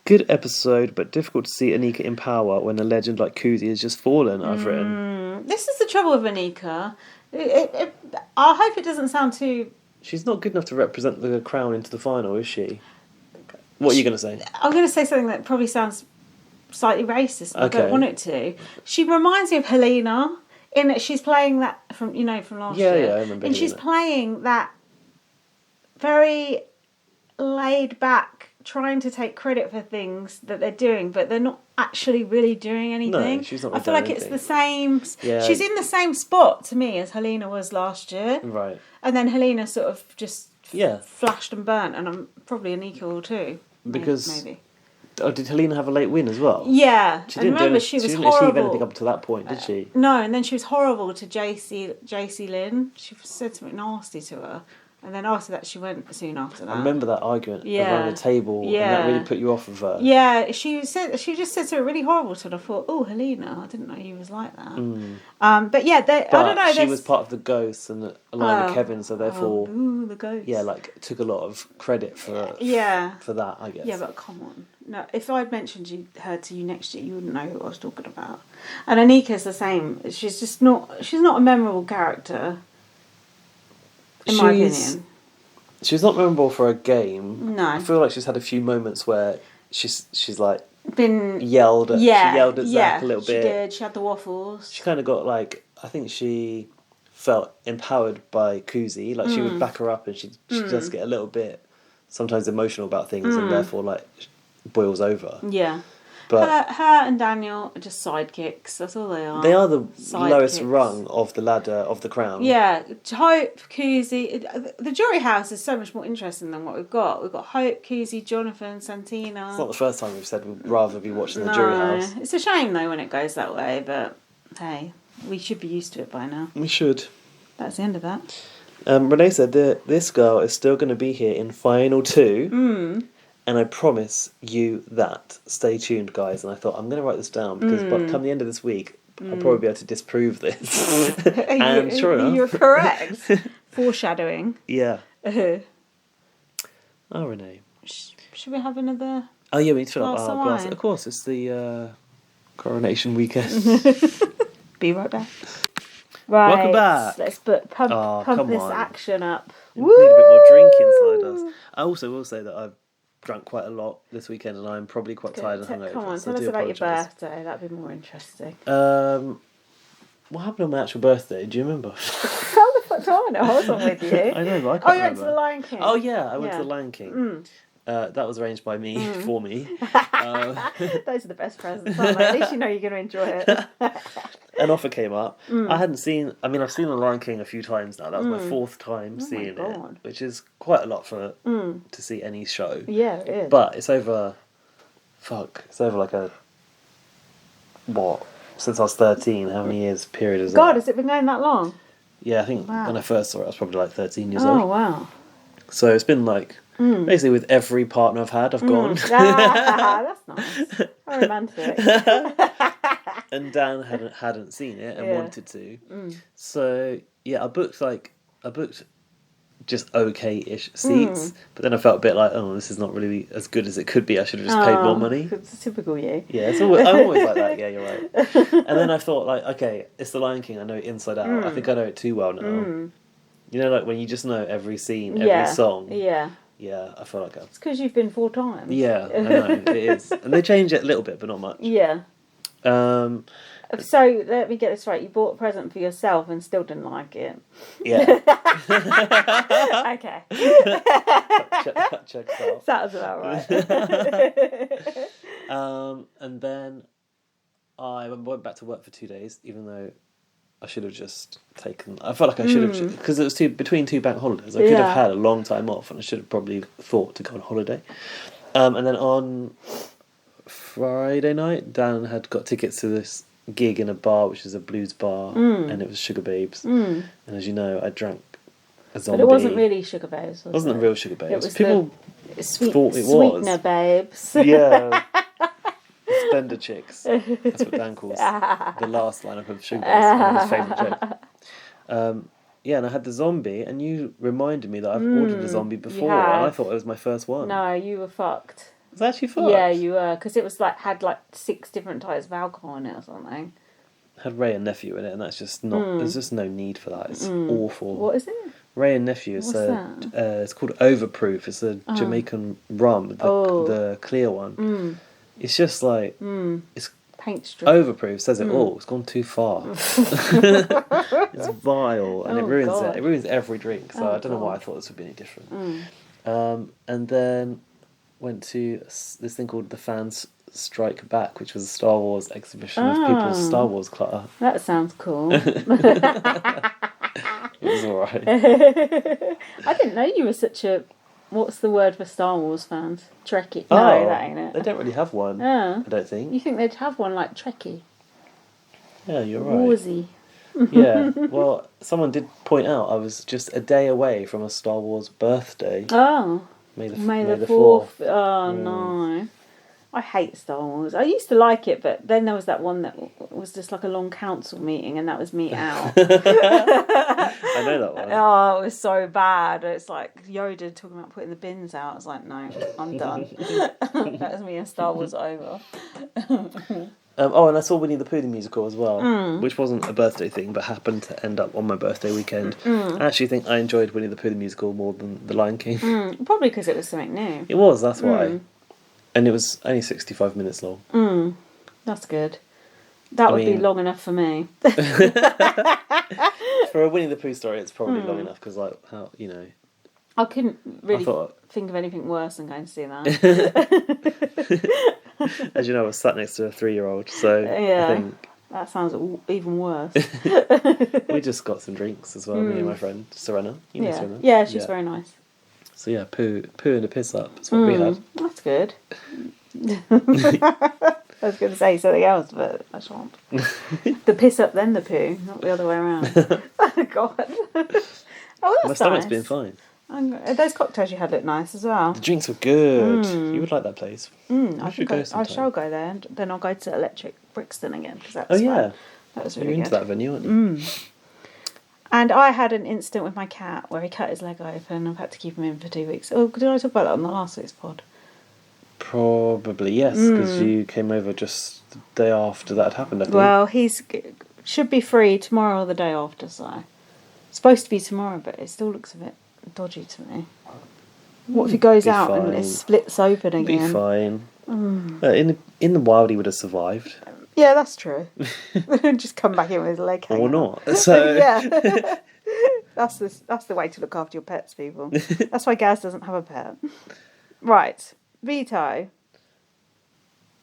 Good episode, but difficult to see Anika in power when a legend like Kuzi has just fallen. I've written. This is the trouble with Anika. I hope it doesn't sound too. She's not good enough to represent the crown into the final, is she? What are you going to say? I'm going to say something that probably sounds slightly racist. But I don't want it to. She reminds me of Helena in that she's playing that from last year. Yeah, I remember. And she's playing that very laid back, trying to take credit for things that they're doing, but they're not actually really doing anything. No, she's not. I feel like anything. It's the same. Yeah. She's in the same spot to me as Helena was last year. Right. And then Helena sort of just flashed and burnt, and I'm probably Anika will too. Because maybe. Oh, did Helena have a late win as well? Yeah. She didn't she was didn't horrible. achieve anything up until that point, did she? No, and then she was horrible to JC Lynn. She said something nasty to her. And then after that, she went soon after that. I remember that argument around the table, and that really put you off of her. Yeah, she just said something really horrible to her. And I thought, oh, Helena, I didn't know you was like that. But yeah, I don't know. She was part of the Ghosts and along with Kevin, so therefore, the Ghosts. Yeah, like took a lot of credit for that, I guess. Yeah, but come on. No, if I'd mentioned her to you next year, you wouldn't know who I was talking about. And Anika's the same. She's not a memorable character. In my opinion. She's not memorable for a game. No. I feel like she's had a few moments where she's like been yelled at. Yeah, she yelled at Zach a little bit. She did. She had the waffles. She kind of got like, I think she felt empowered by Kuzi. Like she would back her up, and she does get a little bit sometimes emotional about things, and therefore like boils over. Yeah. But her and Daniel are just sidekicks. That's all they are. They are the lowest rung of the ladder of the crown. Yeah. Hope, Kuzi. The jury house is so much more interesting than what we've got. We've got Hope, Kuzi, Jonathan, Santina. It's not the first time we've said we'd rather be watching the jury house. It's a shame though when it goes that way, but hey, we should be used to it by now. We should. That's the end of that. Renee said that this girl is still going to be here in final 2. And I promise you that. Stay tuned, guys. And I thought, I'm going to write this down because by the time the end of this week, I'll probably be able to disprove this. And sure enough. You're correct. Foreshadowing. Yeah. Oh, Renee. Should we have another? Oh, yeah, we need to fill up our glass. Of course, it's the coronation weekend. Be right back. Right. Welcome back. Let's pump this action up. We need a bit more drink inside us. I also will say that I've drank quite a lot this weekend, and I'm probably quite tired and hungover. Come on, tell us about your birthday. That'd be more interesting. What happened on my actual birthday? Do you remember? How the fuck do I know? I wasn't with you. I know, but I can't remember. You went to the Lion King. Oh yeah, I went to the Lion King. That was arranged by me for me. Those are the best presents, aren't they? At least you know you're going to enjoy it. An offer came up. I've seen the Lion King a few times now. That was my 4th time seeing it, which is quite a lot for to see any show. Yeah, it is. But it's over like since I was 13, how many years period is that? God, has it been going that long? Yeah, I think when I first saw it I was probably like 13 years old. Oh wow. So it's been like basically with every partner I've had, I've gone. That's nice. How romantic. And Dan hadn't seen it and wanted to. So yeah, I booked just okay-ish seats, but then I felt a bit like, oh, this is not really as good as it could be. I should have just paid more money. It's typical you. Yeah, I'm always like that. Yeah, you're right. And then I thought, like, okay, it's the Lion King. I know it inside out. I think I know it too well now. You know, like when you just know every scene, every song. Yeah. Yeah, I feel like it's because you've been 4 times. Yeah, I know it is, and they change it a little bit, but not much. Yeah. So let me get this right. You bought a present for yourself and still didn't like it. Yeah. Okay. Checks out. Sounds about right. And then I went back to work for 2 days, even though I should have just taken. I felt like I should have, because it was between 2 bank holidays. I could have had a long time off, and I should have probably thought to go on holiday. And then on Friday night, Dan had got tickets to this gig in a bar, which is a blues bar, and it was Sugar Babes. And as you know, I drank a zombie. But it wasn't really Sugar Babes. It wasn't the real Sugar Babes. It was people thought it was Sweetener Babes. Yeah. suspender chicks. That's what Dan calls the last lineup of Sugar Bears. One of his favourite jokes. Yeah, and I had the zombie, and you reminded me that I've ordered a zombie before, and I thought it was my first one. No, you were fucked. Was that actually fucked? Yeah, you were, because it was had 6 different types of alcohol in it or something. It had Ray and Nephew in it, and that's just not. There's just no need for that. It's awful. What is it? Ray and Nephew. It's called Overproof. It's a Jamaican rum, the clear one. It's just it's paint strip. Overproof says it all. It's gone too far. It's vile, and it ruins it. It ruins every drink. So I don't know why I thought this would be any different. And then went to this thing called the Fans Strike Back, which was a Star Wars exhibition of people's Star Wars clutter. That sounds cool. It was alright. I didn't know you were such a... What's the word for Star Wars fans? Trekkie. No, that ain't it. They don't really have one, I don't think. You think they'd have one like Trekkie? Yeah, you're right. Warsy. Yeah, well, someone did point out I was just a day away from a Star Wars birthday. Oh. May the 4th. Oh, no. I hate Star Wars. I used to like it, but then there was that one that was just like a long council meeting, and that was me out. I know that one. Oh, it was so bad. It's like Yoda talking about putting the bins out. I was like, no, I'm done. That was me and Star Wars over. And I saw Winnie the Pooh the musical as well, which wasn't a birthday thing, but happened to end up on my birthday weekend. I actually think I enjoyed Winnie the Pooh the musical more than The Lion King. Probably because it was something new. It was, that's why. And it was only 65 minutes long. That's good. That would be long enough for me. For a Winnie the Pooh story, it's probably long enough, because, I couldn't really think of anything worse than going to see that. As you know, I was sat next to a 3-year-old, so I think... That sounds even worse. We just got some drinks as well, me and my friend, Serena. You know Serena? Yeah, she's very nice. So yeah, poo and a piss up. That's what we had. That's good. I was going to say something else, but I shan't. The piss up, then the poo, not the other way around. Oh God. Oh, that's my stomach's nice. been fine. Those cocktails you had looked nice as well. The drinks were good. You would like that place. I shall go there, and then I'll go to Electric Brixton again, because that was fun. That was really You're good. into that venue, aren't you? And I had an incident with my cat where he cut his leg open. I've had to keep him in for 2 weeks. Oh, did I talk about that on the last week's pod? Probably, yes, because you came over just the day after that had happened, I think. Well, should be free tomorrow or the day after, so... It's supposed to be tomorrow, but it still looks a bit dodgy to me. What if he goes out and it splits open again? Be fine. In the wild, he would have survived. Yeah, that's true. Just come back in with his leg hanging. Or not. So yeah. That's the way to look after your pets, people. That's why Gaz doesn't have a pet. Right. Bootay.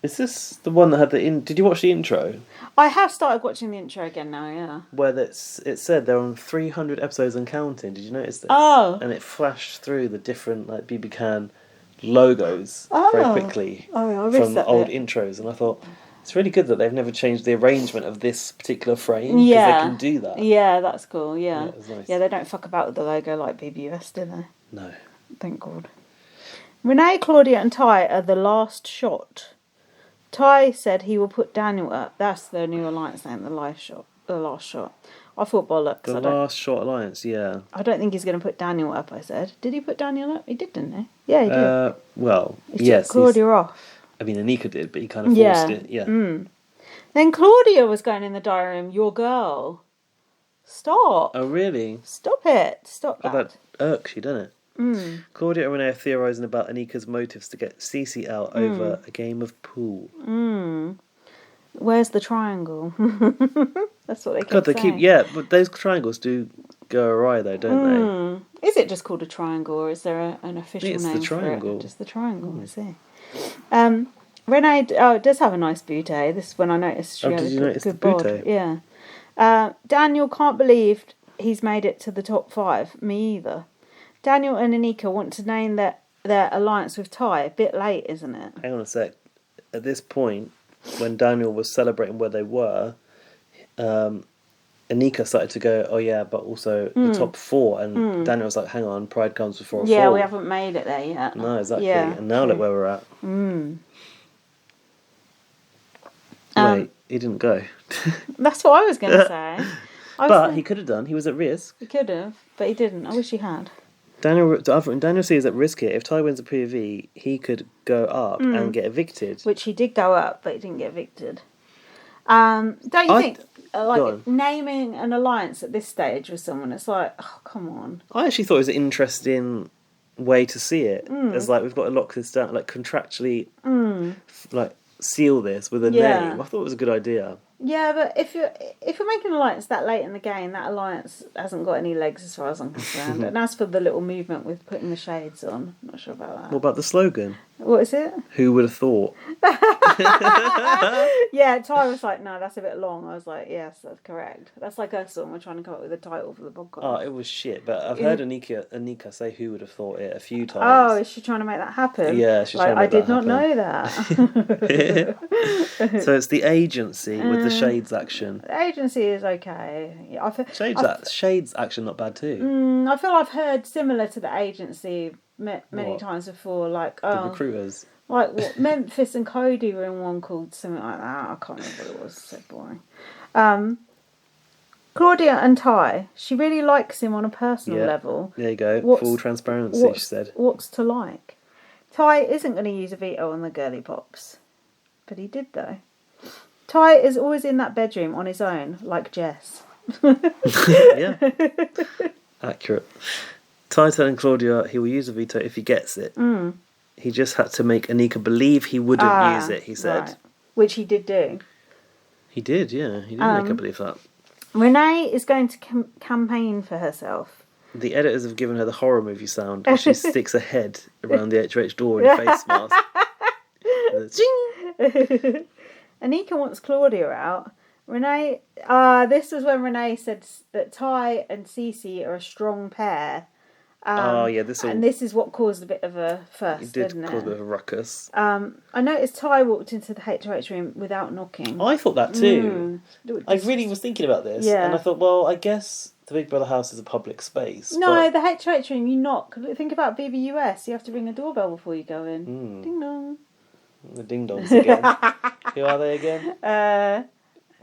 Is this the one that had did you watch the intro? I have started watching the intro again now, yeah. Where it said they're on 300 episodes and counting. Did you notice this? Oh. And it flashed through the different BB Can logos very quickly from old intros, and I thought it's really good that they've never changed the arrangement of this particular frame, because they can do that. Yeah, that's cool. Yeah, it was nice. Yeah, they don't fuck about with the logo like BBUS, do they? No. Thank God. Renee, Claudia, and Ty are the last shot. Ty said he will put Daniel up. That's the new alliance name, the last shot. I thought bollocks. The last shot alliance, yeah. I don't think he's going to put Daniel up, I said. Did he put Daniel up? He did, didn't he? Yeah, he did. He took Claudia off. I mean, Anika did, but he kind of forced it, yeah. Then Claudia was going in the diary room, your girl. Stop. Oh, really? Stop it. Stop that. That irks you, doesn't it? Claudia and Renee are theorising about Anika's motives to get Cece out over a game of pool. Where's the triangle? That's what they keep saying. But those triangles do go awry though, don't they? Is it just called a triangle, or is there an official name the triangle. for it? Just the triangle, I see. Renee does have a nice bootay. This is when I noticed she had a good bod. Yeah. Daniel can't believe he's made it to the top 5. Me either. Daniel and Anika want to name their alliance with Ty. A bit late, isn't it? Hang on a sec. At this point, when Daniel was celebrating where they were, Anika started to go, oh yeah, but also the top 4. And Daniel was like, hang on, pride comes before a fall. Yeah, we haven't made it there yet. No, exactly. Yeah, and now look where we're at. Wait, he didn't go. That's what I was going to say. But he could have done. He was at risk. He could have, but he didn't. I wish he had. Daniel C is at risk here. If Ty wins the POV, he could go up and get evicted. Which he did go up, but he didn't get evicted. Don't you think, naming an alliance at this stage with someone, it's like, oh, come on. I actually thought it was an interesting way to see it. As like, we've got to lock this down, like contractually, like seal this with a name. I thought it was a good idea. Yeah, but if you're making an alliance that late in the game, that alliance hasn't got any legs as far as I'm concerned. And as for the little movement with putting the shades on, I'm not sure about that. What about the slogan? What is it? Who would have thought? Yeah, Ty was like, no, that's a bit long. I was like, yes, that's correct. That's like us when we're trying to come up with a title for the podcast. Oh, it was shit. But I've heard Anika say who would have thought it a few times. Oh, is she trying to make that happen? Yeah, she's trying to make that happen. I did not know that. So it's the agency with the shades action. The agency is okay. Shades action not bad too. I feel I've heard similar to the agency many times before, like the recruiters. Like what Memphis and Cody were in one called something like that. I can't remember what it was. It's so boring. Claudia and Ty, she really likes him on a personal level. There you go. Full transparency, she said. What's to like? Ty isn't going to use a veto on the girly pops. But he did though. Ty is always in that bedroom on his own, like Jess. Yeah. Accurate. Ty telling Claudia he will use a veto if he gets it. He just had to make Anika believe he wouldn't use it, he said. Right. Which he did do. He did, yeah. He did make her believe that. Renee is going to campaign for herself. The editors have given her the horror movie sound as she sticks her head around the HOH door in a face mask. Anika wants Claudia out. Renee, this was when Renee said that Ty and Cece are a strong pair. This is what caused a bit of a fuss, didn't it? Cause a bit of a ruckus. I noticed Ty walked into the HOH room without knocking. I thought that too. I really was thinking about this, and I thought, well, I guess the Big Brother house is a public space. No, the HOH room, you knock. Think about BBUS, you have to ring a doorbell before you go in. Ding dong. The ding dongs again. Who are they again?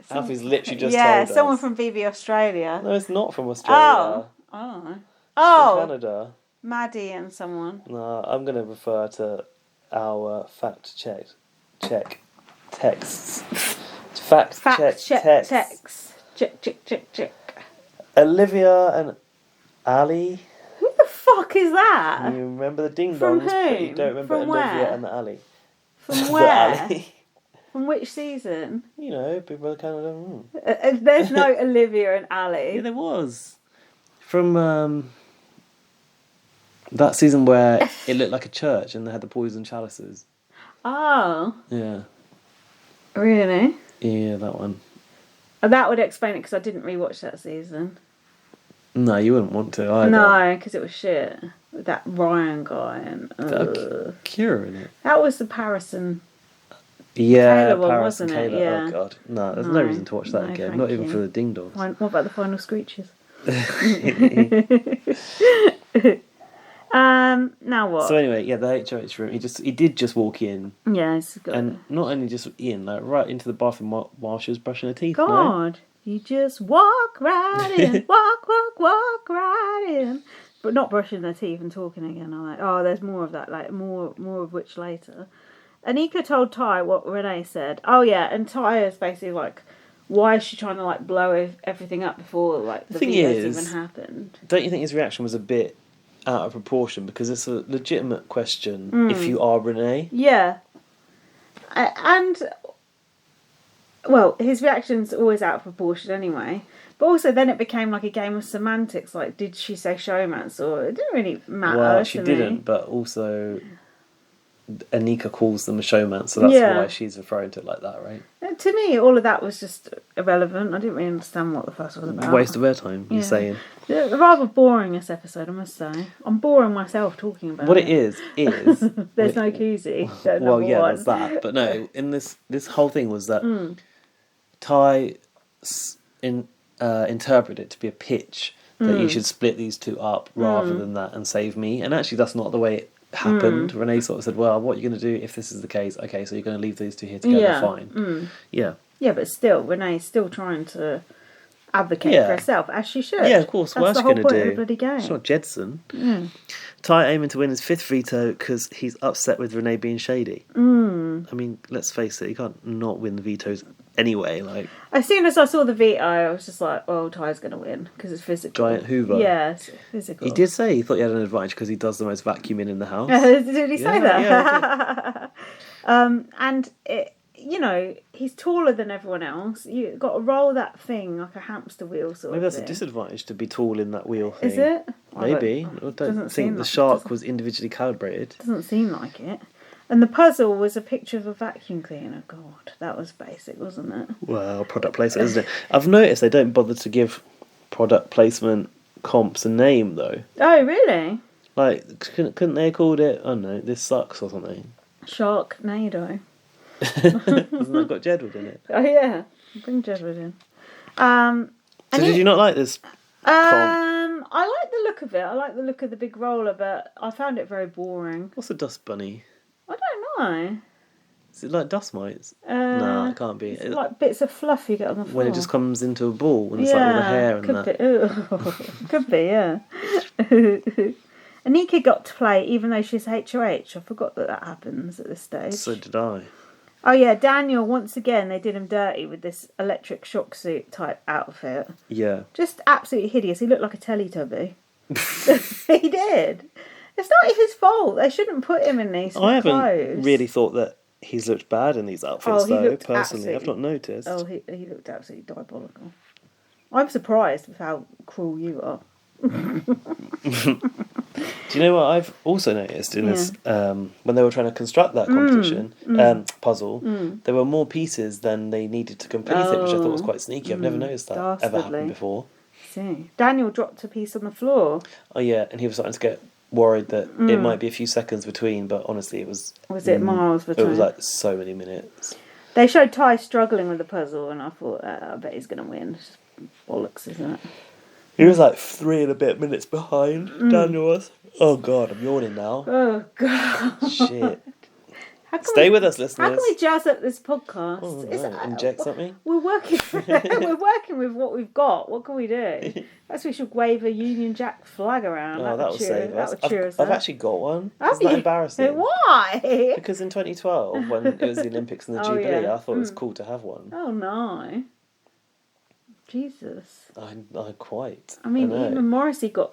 Alfie's literally just told us. Yeah, someone from BB Australia. No, it's not from Australia. Oh, from Canada. Maddie and someone. No, I'm going to refer to our fact check texts. Fact check texts. Check. Olivia and Ali. Who the fuck is that? You remember the ding From dongs, whom? but you don't remember From Olivia where? and the Ali. From where? Ali. From which season? You know, Big Brother Canada. There's no Olivia and Ali. Yeah, there was. From that season where it looked like a church and they had the poison chalices. Oh. Yeah. Really? Yeah, that one. That would explain it because I didn't rewatch that season. No, you wouldn't want to either. No, because it was shit. With that Ryan guy and... Kira in it. That was the Paris and... Yeah, Taylor one, Paris wasn't and Taylor. it? Yeah. Oh, God. No, there's no reason to watch that again. Not even for the ding dongs. What about the final screeches? Now what? So anyway, yeah, the HOH room. He did just walk in. Yeah, and not only just in, like right into the bathroom while she was brushing her teeth. God, you just walk right in, walk right in, but not brushing their teeth and talking again. I'm like, oh, there's more of that. Like more of which later. Anika told Ty what Renee said. Oh yeah, and Ty is basically like, why is she trying to like blow everything up before like the videos even happened? Don't you think his reaction was a bit out of proportion, because it's a legitimate question if you are Renee? Yeah. And well, his reaction's always out of proportion anyway. But also then it became like a game of semantics, like did she say showmance, or it didn't really matter. Well, she didn't, but also Anika calls them a showman, so that's why she's referring to it like that, right? To me, all of that was just irrelevant. I didn't really understand what the fuss was about. Waste of airtime, you're saying. Rather boring, this episode, I must say. I'm boring myself talking about what it is there's no koozie. Well, yeah, there's that. But no, in this whole thing was that Ty interpreted it to be a pitch that you should split these two up rather than that and save me. And actually, that's not the way it happened. Renee sort of said, well, what are you going to do if this is the case? Okay, so you're going to leave these two here together, fine. Yeah. Yeah, but still, Renee's still trying to advocate for herself, as she should. Yeah, of course. That's the whole point of the bloody game. It's not Jedson. Yeah. Ty aiming to win his 5th veto because he's upset with Renee being shady. I mean, let's face it, he can't not win the vetoes anyway. Like, as soon as I saw the veto, I was just like, "Oh, Ty's going to win because it's physical." Giant Hoover. Yeah, it's physical. He did say he thought he had an advantage because he does the most vacuuming in the house. Did he say that? Yeah, and he's taller than everyone else. You've got to roll that thing like a hamster wheel sort Maybe of that's thing. a disadvantage to be tall in that wheel thing. Is it? Maybe. I don't think the shark was individually calibrated. Doesn't seem like it. And the puzzle was a picture of a vacuum cleaner. God, that was basic, wasn't it? Well, product placement, isn't it? I've noticed they don't bother to give product placement comps a name, though. Oh, really? Like, couldn't they have called it, I don't know, This Sucks or something? Sharknado. Hasn't that got Jedward in it? Oh, yeah. Bring Jedward in. So did you not like this comp? I like the look of it. I like the look of the big roller, but I found it very boring. What's a dust bunny? I don't know. Is it like dust mites? No, it can't be. It's like bits of fluff you get on the floor. When it just comes into a ball and it's like all the hair and could that. Could be, yeah. Anika got to play even though she's HOH. I forgot that happens at this stage. So did I. Oh yeah, Daniel, once again, they did him dirty with this electric shock suit type outfit. Yeah. Just absolutely hideous. He looked like a Teletubby. He did. It's not his fault. They shouldn't put him in these clothes. I haven't really thought that he's looked bad in these outfits, though, personally. I've not noticed. Oh, he looked absolutely diabolical. I'm surprised with how cruel you are. Do you know what I've also noticed in this? When they were trying to construct that competition puzzle, there were more pieces than they needed to complete it, which I thought was quite sneaky. I've never noticed that ever happened before. See, Daniel dropped a piece on the floor. Oh yeah, and he was starting to get worried that it might be a few seconds between, but honestly, it was. Was it miles between? It was like so many minutes. They showed Ty struggling with the puzzle, and I thought, I bet he's going to win. It's bollocks, isn't it? He was like 3 and a bit minutes behind. Daniel was. Oh God, I'm yawning now. Oh God. Shit. Stay with us, listeners. How can we jazz up this podcast? Oh, no. Inject something. We're working. We're working with what we've got. What can we do? Perhaps we should wave a Union Jack flag around. Oh, that would save us. That would cheer us I've up. actually got one. Have Isn't that embarrassing? Why? Because in 2012, when it was the Olympics and the Jubilee, I thought it was cool to have one. Oh no. Jesus. I quite. I mean, even Morrissey got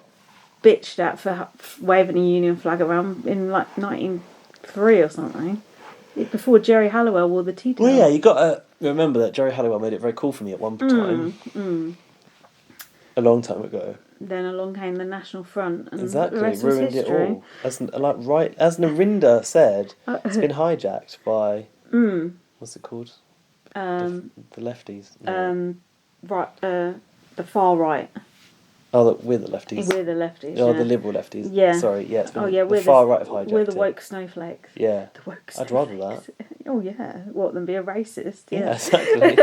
bitched at for waving a Union flag around in like 1903 or something. Before Jerry Halliwell wore the tea towel. Well, yeah, you got to remember that Jerry Halliwell made it very cool for me at one time. A long time ago. Then along came the National Front, and exactly, the rest ruined was it history. all. As Narinda said, it's been hijacked by what's it called? The lefties. No. The far right. Oh, we're the lefties. We're the lefties. Oh, the liberal lefties. Yeah. Sorry, yeah. It's been we're the far right have hijacked We're the woke snowflakes. Yeah. The woke snowflakes. I'd rather that. Oh yeah. What, than be a racist? Yeah, exactly.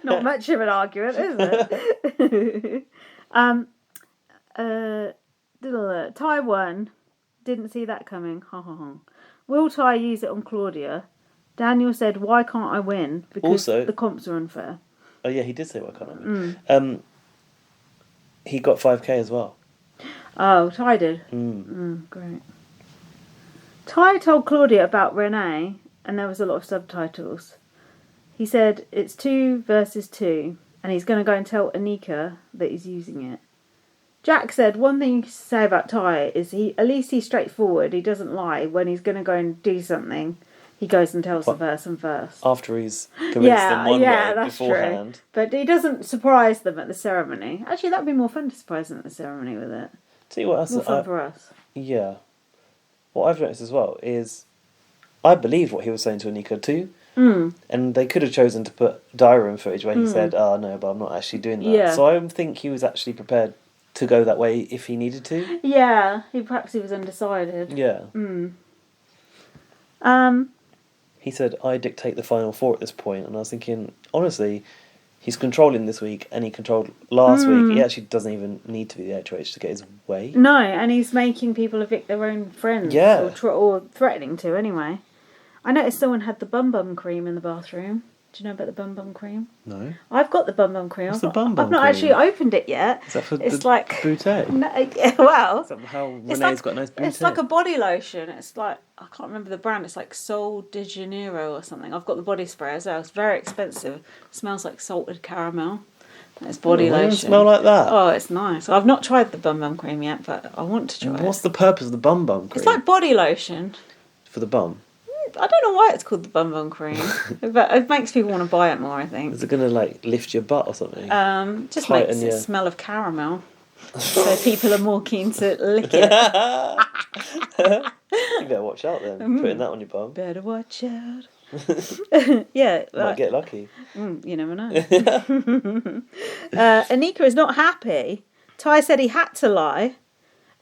Not much of an argument, is it? Ty won. Didn't see that coming. Ha ha ha. Will Ty use it on Claudia? Daniel said, "Why can't I win? Because also, the comps are unfair." Oh yeah, he did say, "Why can't I win?" He got 5k as well. Oh, Ty did. Great. Ty told Claudia about Renee, and there was a lot of subtitles. He said it's 2 versus 2, and he's going to go and tell Anika that he's using it. Jack said one thing you can say about Ty is at least he's straightforward. He doesn't lie. When he's going to go and do something, he goes and tells the person first. After he's convinced them one way beforehand. True. But he doesn't surprise them at the ceremony. Actually, that would be more fun to surprise them at the ceremony with it. Tell you what, that's more fun for us. Yeah. What I've noticed as well is I believed what he was saying to Anika too. And they could have chosen to put diary room footage where he said, "Oh no, but I'm not actually doing that." Yeah. So I think he was actually prepared to go that way if he needed to. Yeah, perhaps he was undecided. Yeah. He said, "I dictate the final 4 at this point," and I was thinking, honestly, he's controlling this week, and he controlled last week. He actually doesn't even need to be the HOH to get his way. No, and he's making people evict their own friends. Yeah. Or threatening to, anyway. I noticed someone had the bum cream in the bathroom. Do you know about the bum cream? No. I've got the bum cream. What's the bum I've not cream? actually opened it yet. Is that for it's the like Bootay? No, well, is that how Renee's got a nice Bootay? It's like a body lotion. It's like, I can't remember the brand. It's like Sol de Janeiro or something. I've got the body spray as well. It's very expensive. It smells like salted caramel. It's body lotion. Doesn't smell like that. Oh, it's nice. I've not tried the bum cream yet, but I want to try it. What's the purpose of the bum cream? It's like body lotion. For the bum? I don't know why it's called the bum cream, but it makes people want to buy it more, I think. Is it going to like lift your butt or something? Just makes it smell of caramel, so people are more keen to lick it. You better watch out then. Putting that on your bum. Better watch out. Yeah, might get lucky. You never know. Anika is not happy. Ty said he had to lie.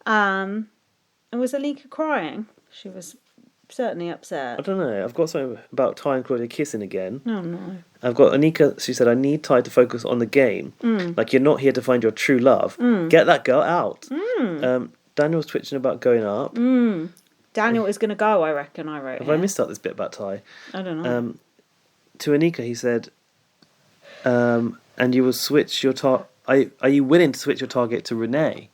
And was Anika crying? She was certainly upset. I don't know. I've got something about Ty and Claudia kissing again. Oh no. I've got Anika. She said, "I need Ty to focus on the game. Like you're not here to find your true love. Get that girl out." Daniel's twitching about going up. Daniel is going to go, I reckon. I wrote. Have I missed out this bit about Ty? I don't know. To Anika, he said, "And you will switch your target. Are you willing to switch your target to Renee?"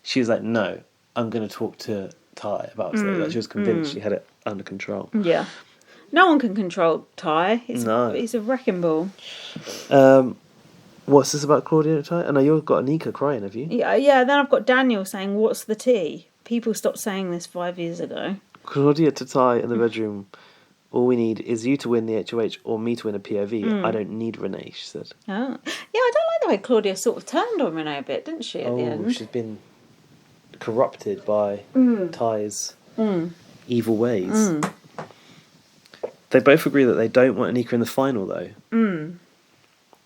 She was like, "No, I'm going to talk to Ty about it." Like she was convinced she had it under control. Yeah. No one can control Ty. He's a wrecking ball. What's this about Claudia and Ty? I know you've got Anika crying, have you? Yeah. Then I've got Daniel saying, "What's the tea?" People stopped saying this 5 years ago. Claudia to Ty in the bedroom. All we need is you to win the HOH or me to win a POV. I don't need Renee, she said. Oh. Yeah, I don't like the way Claudia sort of turned on Renee a bit, didn't she, at the end? She's been corrupted by Ty's evil ways. They both agree that they don't want Anika in the final, though.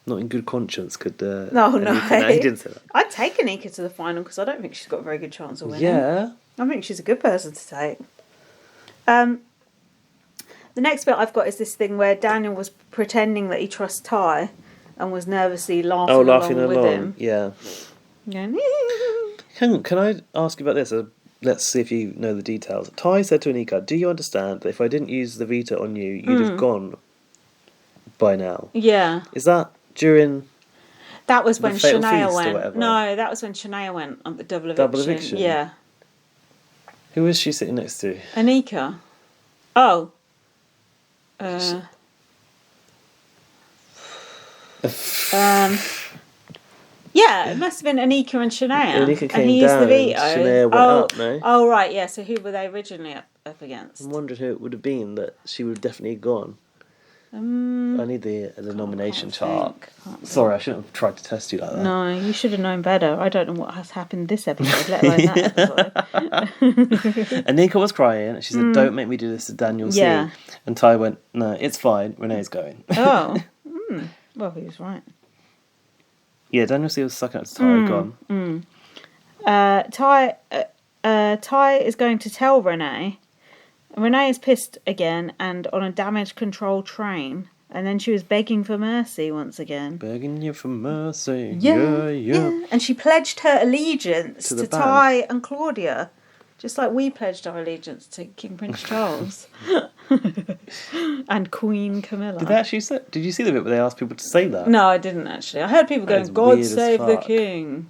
Not in good conscience could... No, he didn't say that. I'd take Anika to the final because I don't think she's got a very good chance of winning. Yeah. I think she's a good person to take. The next bit I've got is this thing where Daniel was pretending that he trusts Ty and was nervously laughing along with him. Yeah. Can I ask you about this? Let's see if you know the details. Ty said to Anika, "Do you understand that if I didn't use the veto on you, you'd have gone by now?" Yeah. Is that during... That was when Shania went. went. No, that was when Shania went on the double eviction. Double eviction? Yeah. Who was she sitting next to? Anika. Oh. Yeah, it must have been Anika and Shania. Anika came and he used down the veto. and Shania went up, no? Oh, right, yeah. So who were they originally up against? I'm wondering who it would have been that she would have definitely gone. I need the nomination chart. Sorry, I shouldn't have tried to test you like that. No, you should have known better. I don't know what has happened this episode, let alone that episode. Anika was crying and she said, "Don't make me do this to Daniel C." And Ty went, "No, it's fine. Renee's going." Oh. Well, he was right. Yeah, Daniel C was sucking up to Ty, gone. Ty is going to tell Renee. Renee is pissed again and on a damage control train. And then she was begging for mercy once again. Begging you for mercy. Yeah. And she pledged her allegiance to Ty and Claudia. Just like we pledged our allegiance to King Prince Charles. And Queen Camilla. Did you see the bit where they asked people to say that? No, I didn't actually. I heard people going, "God save the King."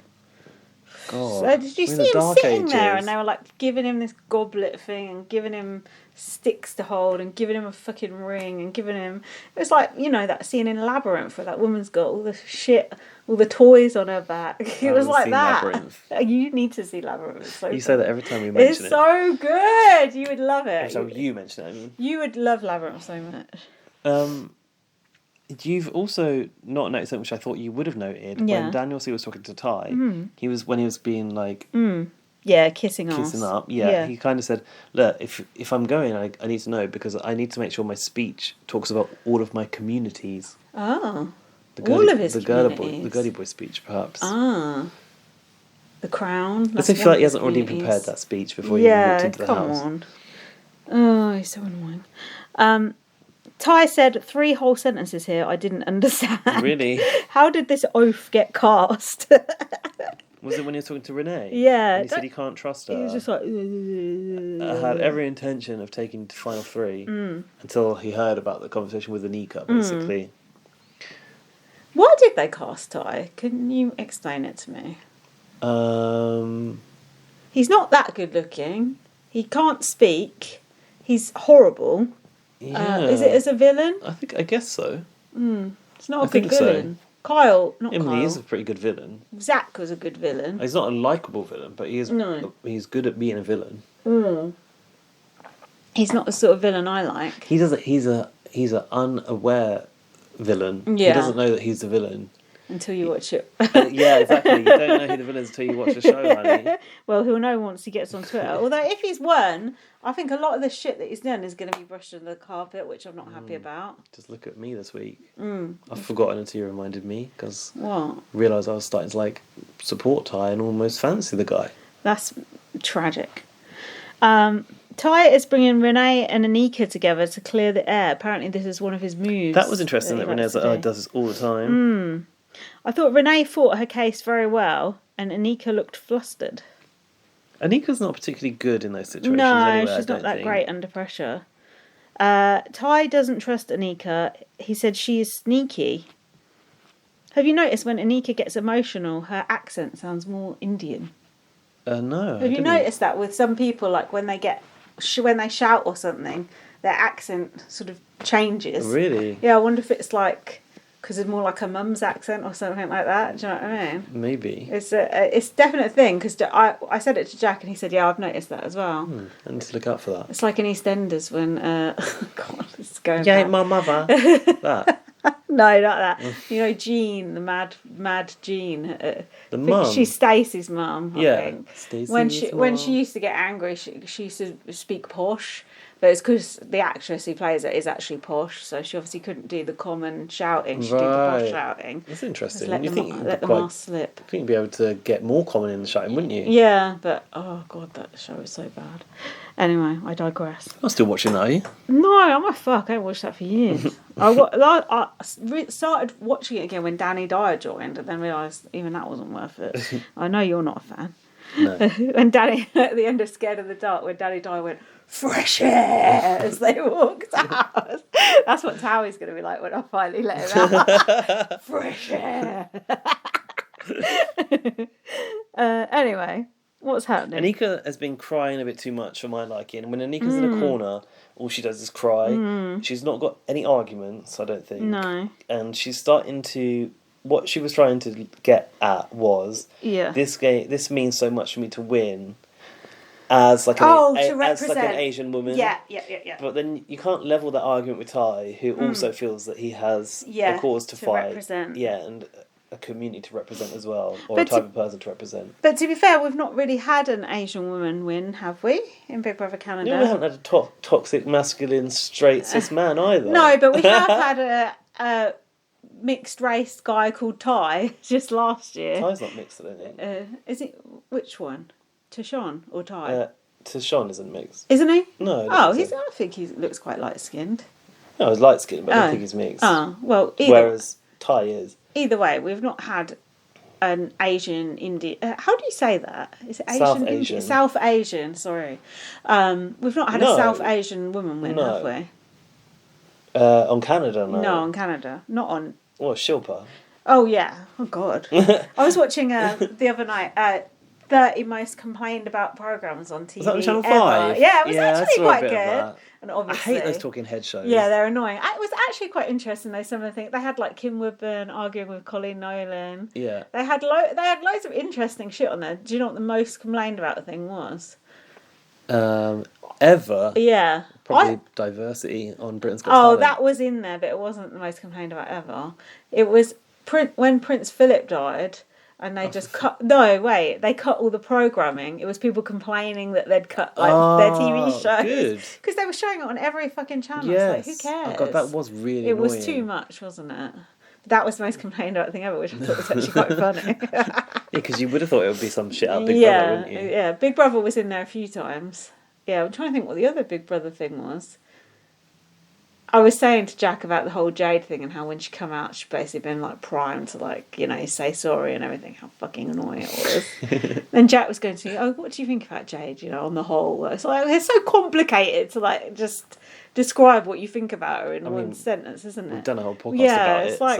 God. So did you see him sitting there and they were like giving him this goblet thing and giving him sticks to hold and giving him a fucking ring and giving him... It was like, you know, that scene in Labyrinth where that woman's got all the shit, all the toys on her back. It was like that. Labyrinth. You need to see Labyrinth. It's so you say that every time we mention it. It's so good. You would love it. Every time you mention it, I mean. You would love Labyrinth so much. You've also not noticed something which I thought you would have noted when Daniel C was talking to Ty. When he was being like, kissing up. Yeah, he kind of said, "Look, if I'm going, I need to know because I need to make sure my speech talks about all of my communities." Oh, all of his communities. The Girly Boy speech, perhaps. Ah, the Crown. I feel like he hasn't already prepared that speech before he walked into the house. Yeah, come on. Oh, he's so annoying. Ty said 3 whole sentences here I didn't understand. Really? How did this oath get cast? Was it when he was talking to Renee? Yeah. And he said he can't trust her. He was just like... I had every intention of taking to final 3 until he heard about the conversation with Anika, basically. Why did they cast Ty? Can you explain it to me? He's not that good looking. He can't speak. He's horrible. Yeah. Is it as a villain? I guess so. It's not a good villain. So. Kyle, not Kyle. He is a pretty good villain. Zach was a good villain. He's not a likeable villain, but he's good at being a villain. He's not the sort of villain I like. He's an unaware villain. Yeah. He doesn't know that he's the villain. Until you watch it. Yeah, exactly. You don't know who the villain is until you watch the show, honey. Well, he'll know once he gets on Twitter. Although, if he's won, I think a lot of the shit that he's done is going to be brushed under the carpet, which I'm not happy about. Just look at me this week. I've forgotten until you reminded me, because I realised I was starting to, support Ty and almost fancy the guy. That's tragic. Ty is bringing Renee and Anika together to clear the air. Apparently, this is one of his moves. That was interesting that Renee's does this all the time. I thought Renee fought her case very well, and Anika looked flustered. Anika's not particularly good in those situations. No, anyway, she's not that great under pressure. Ty doesn't trust Anika. He said she is sneaky. Have you noticed when Anika gets emotional, her accent sounds more Indian? No. Have you noticed that with some people, like when they shout or something, their accent sort of changes? Really? Yeah, I wonder if it's because it's more like a mum's accent or something like that. Do you know what I mean? Maybe. It's a definite thing, because I said it to Jack and he said, yeah, I've noticed that as well. I need to look out for that. It's like in EastEnders when, God, this is going Yeah, back. my mother. That. No, not that. You know, Jean, the mad Jean. The mum? She's Stacey's mum, I think. Stacey's when she used to get angry, she used to speak posh. But it's because the actress who plays it is actually posh, so she obviously couldn't do the common shouting. She did the posh shouting. That's interesting. Let the mask slip. I think you'd be able to get more common in the shouting, wouldn't you? Yeah, but oh god, that show is so bad. Anyway, I digress. I'm still watching that, are you? No, I'm a fuck. I haven't watched that for years. I started watching it again when Danny Dyer joined, and then realised even that wasn't worth it. I know you're not a fan. No. When Danny, at the end of Scared of the Dark, when Danny Dyer went, fresh air, as they walked out. That's what Towie's going to be like when I finally let him out. Fresh air. Anyway, what's happening? Anika has been crying a bit too much for my liking. When Anika's in a corner, all she does is cry. She's not got any arguments, I don't think. No. And she's starting to... What she was trying to get at was... Yeah. This means so much for me to win... As like an Asian woman. Yeah. But then you can't level that argument with Ty, who also feels that he has a cause to fight. Represent. Yeah, and a community to represent as well, or a type of person to represent. But to be fair, we've not really had an Asian woman win, have we? In Big Brother Canada. No, we haven't had a toxic, masculine, straight, cis man either. No, but we have had a mixed race guy called Ty just last year. Ty's not mixed, I don't think. Is it which one? Tashon or Ty? Tashon isn't mixed. Isn't he? No. I think he looks quite light skinned. No, he's light skinned, but I don't think he's mixed. Well, whereas Ty is. Either way, we've not had an Asian Indian. How do you say that? Is it Asian? South Asian. South Asian. Sorry. We've not had a South Asian woman win, have we? On Canada, no. No, on Canada, not on. Well, Shilpa. Oh yeah. Oh God. I was watching the other night. 30 most complained about programmes on TV. Was that on Channel 5? Yeah, it was actually quite good. And obviously, I hate those talking head shows. Yeah, they're annoying. It was actually quite interesting though. Some of the things they had, like Kim Woodburn arguing with Colleen Nolan. Yeah, they had loads of interesting shit on there. Do you know what the most complained about thing was? Ever? Yeah, probably diversity on Britain's Got Talent. Talent. That was in there, but it wasn't the most complained about ever. It was when Prince Philip died. And they just cut... No, wait. They cut all the programming. It was people complaining that they'd cut their TV shows. Because they were showing it on every fucking channel. Yes. It's like, who cares? Oh, God, that was really annoying. It was too much, wasn't it? That was the most complained about thing ever, which I thought was actually quite funny. Yeah, because you would have thought it would be some shit out of Big Brother, wouldn't you? Yeah, Big Brother was in there a few times. Yeah, I'm trying to think what the other Big Brother thing was. I was saying to Jack about the whole Jade thing and how when she come out, she'd basically been like primed to say sorry and everything, how fucking annoying it was. And Jack was going to, what do you think about Jade, on the whole? It's like, it's so complicated to just describe what you think about her in one sentence, isn't it? We've done a whole podcast about it. Like,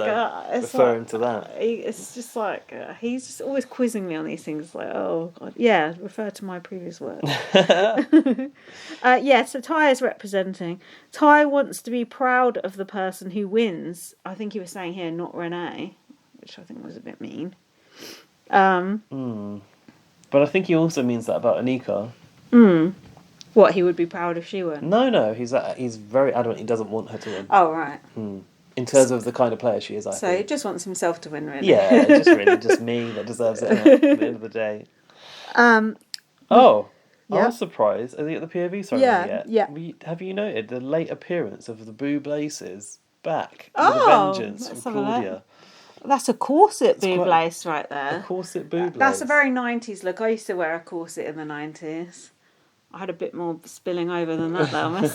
it's referring to that. It's just like he's just always quizzing me on these things. Like, oh God, yeah, refer to my previous work. So Ty is representing. Ty wants to be proud of the person who wins. I think he was saying here, not Renee, which I think was a bit mean. But I think he also means that about Anika. What, he would be proud if she won? No, he's very adamant he doesn't want her to win. Oh, right. In terms of the kind of player she is, I think. So he just wants himself to win, really. Yeah, just me that deserves it at the end of the day. I was surprised. Are they at the POV ceremony yet? Yeah. Have you noted the late appearance of the Boo Blaces back with a vengeance from Claudia? That's a corset boob lace right there. A corset boob lace. That's a very 90s look. I used to wear a corset in the 90s. I had a bit more spilling over than that, though, I must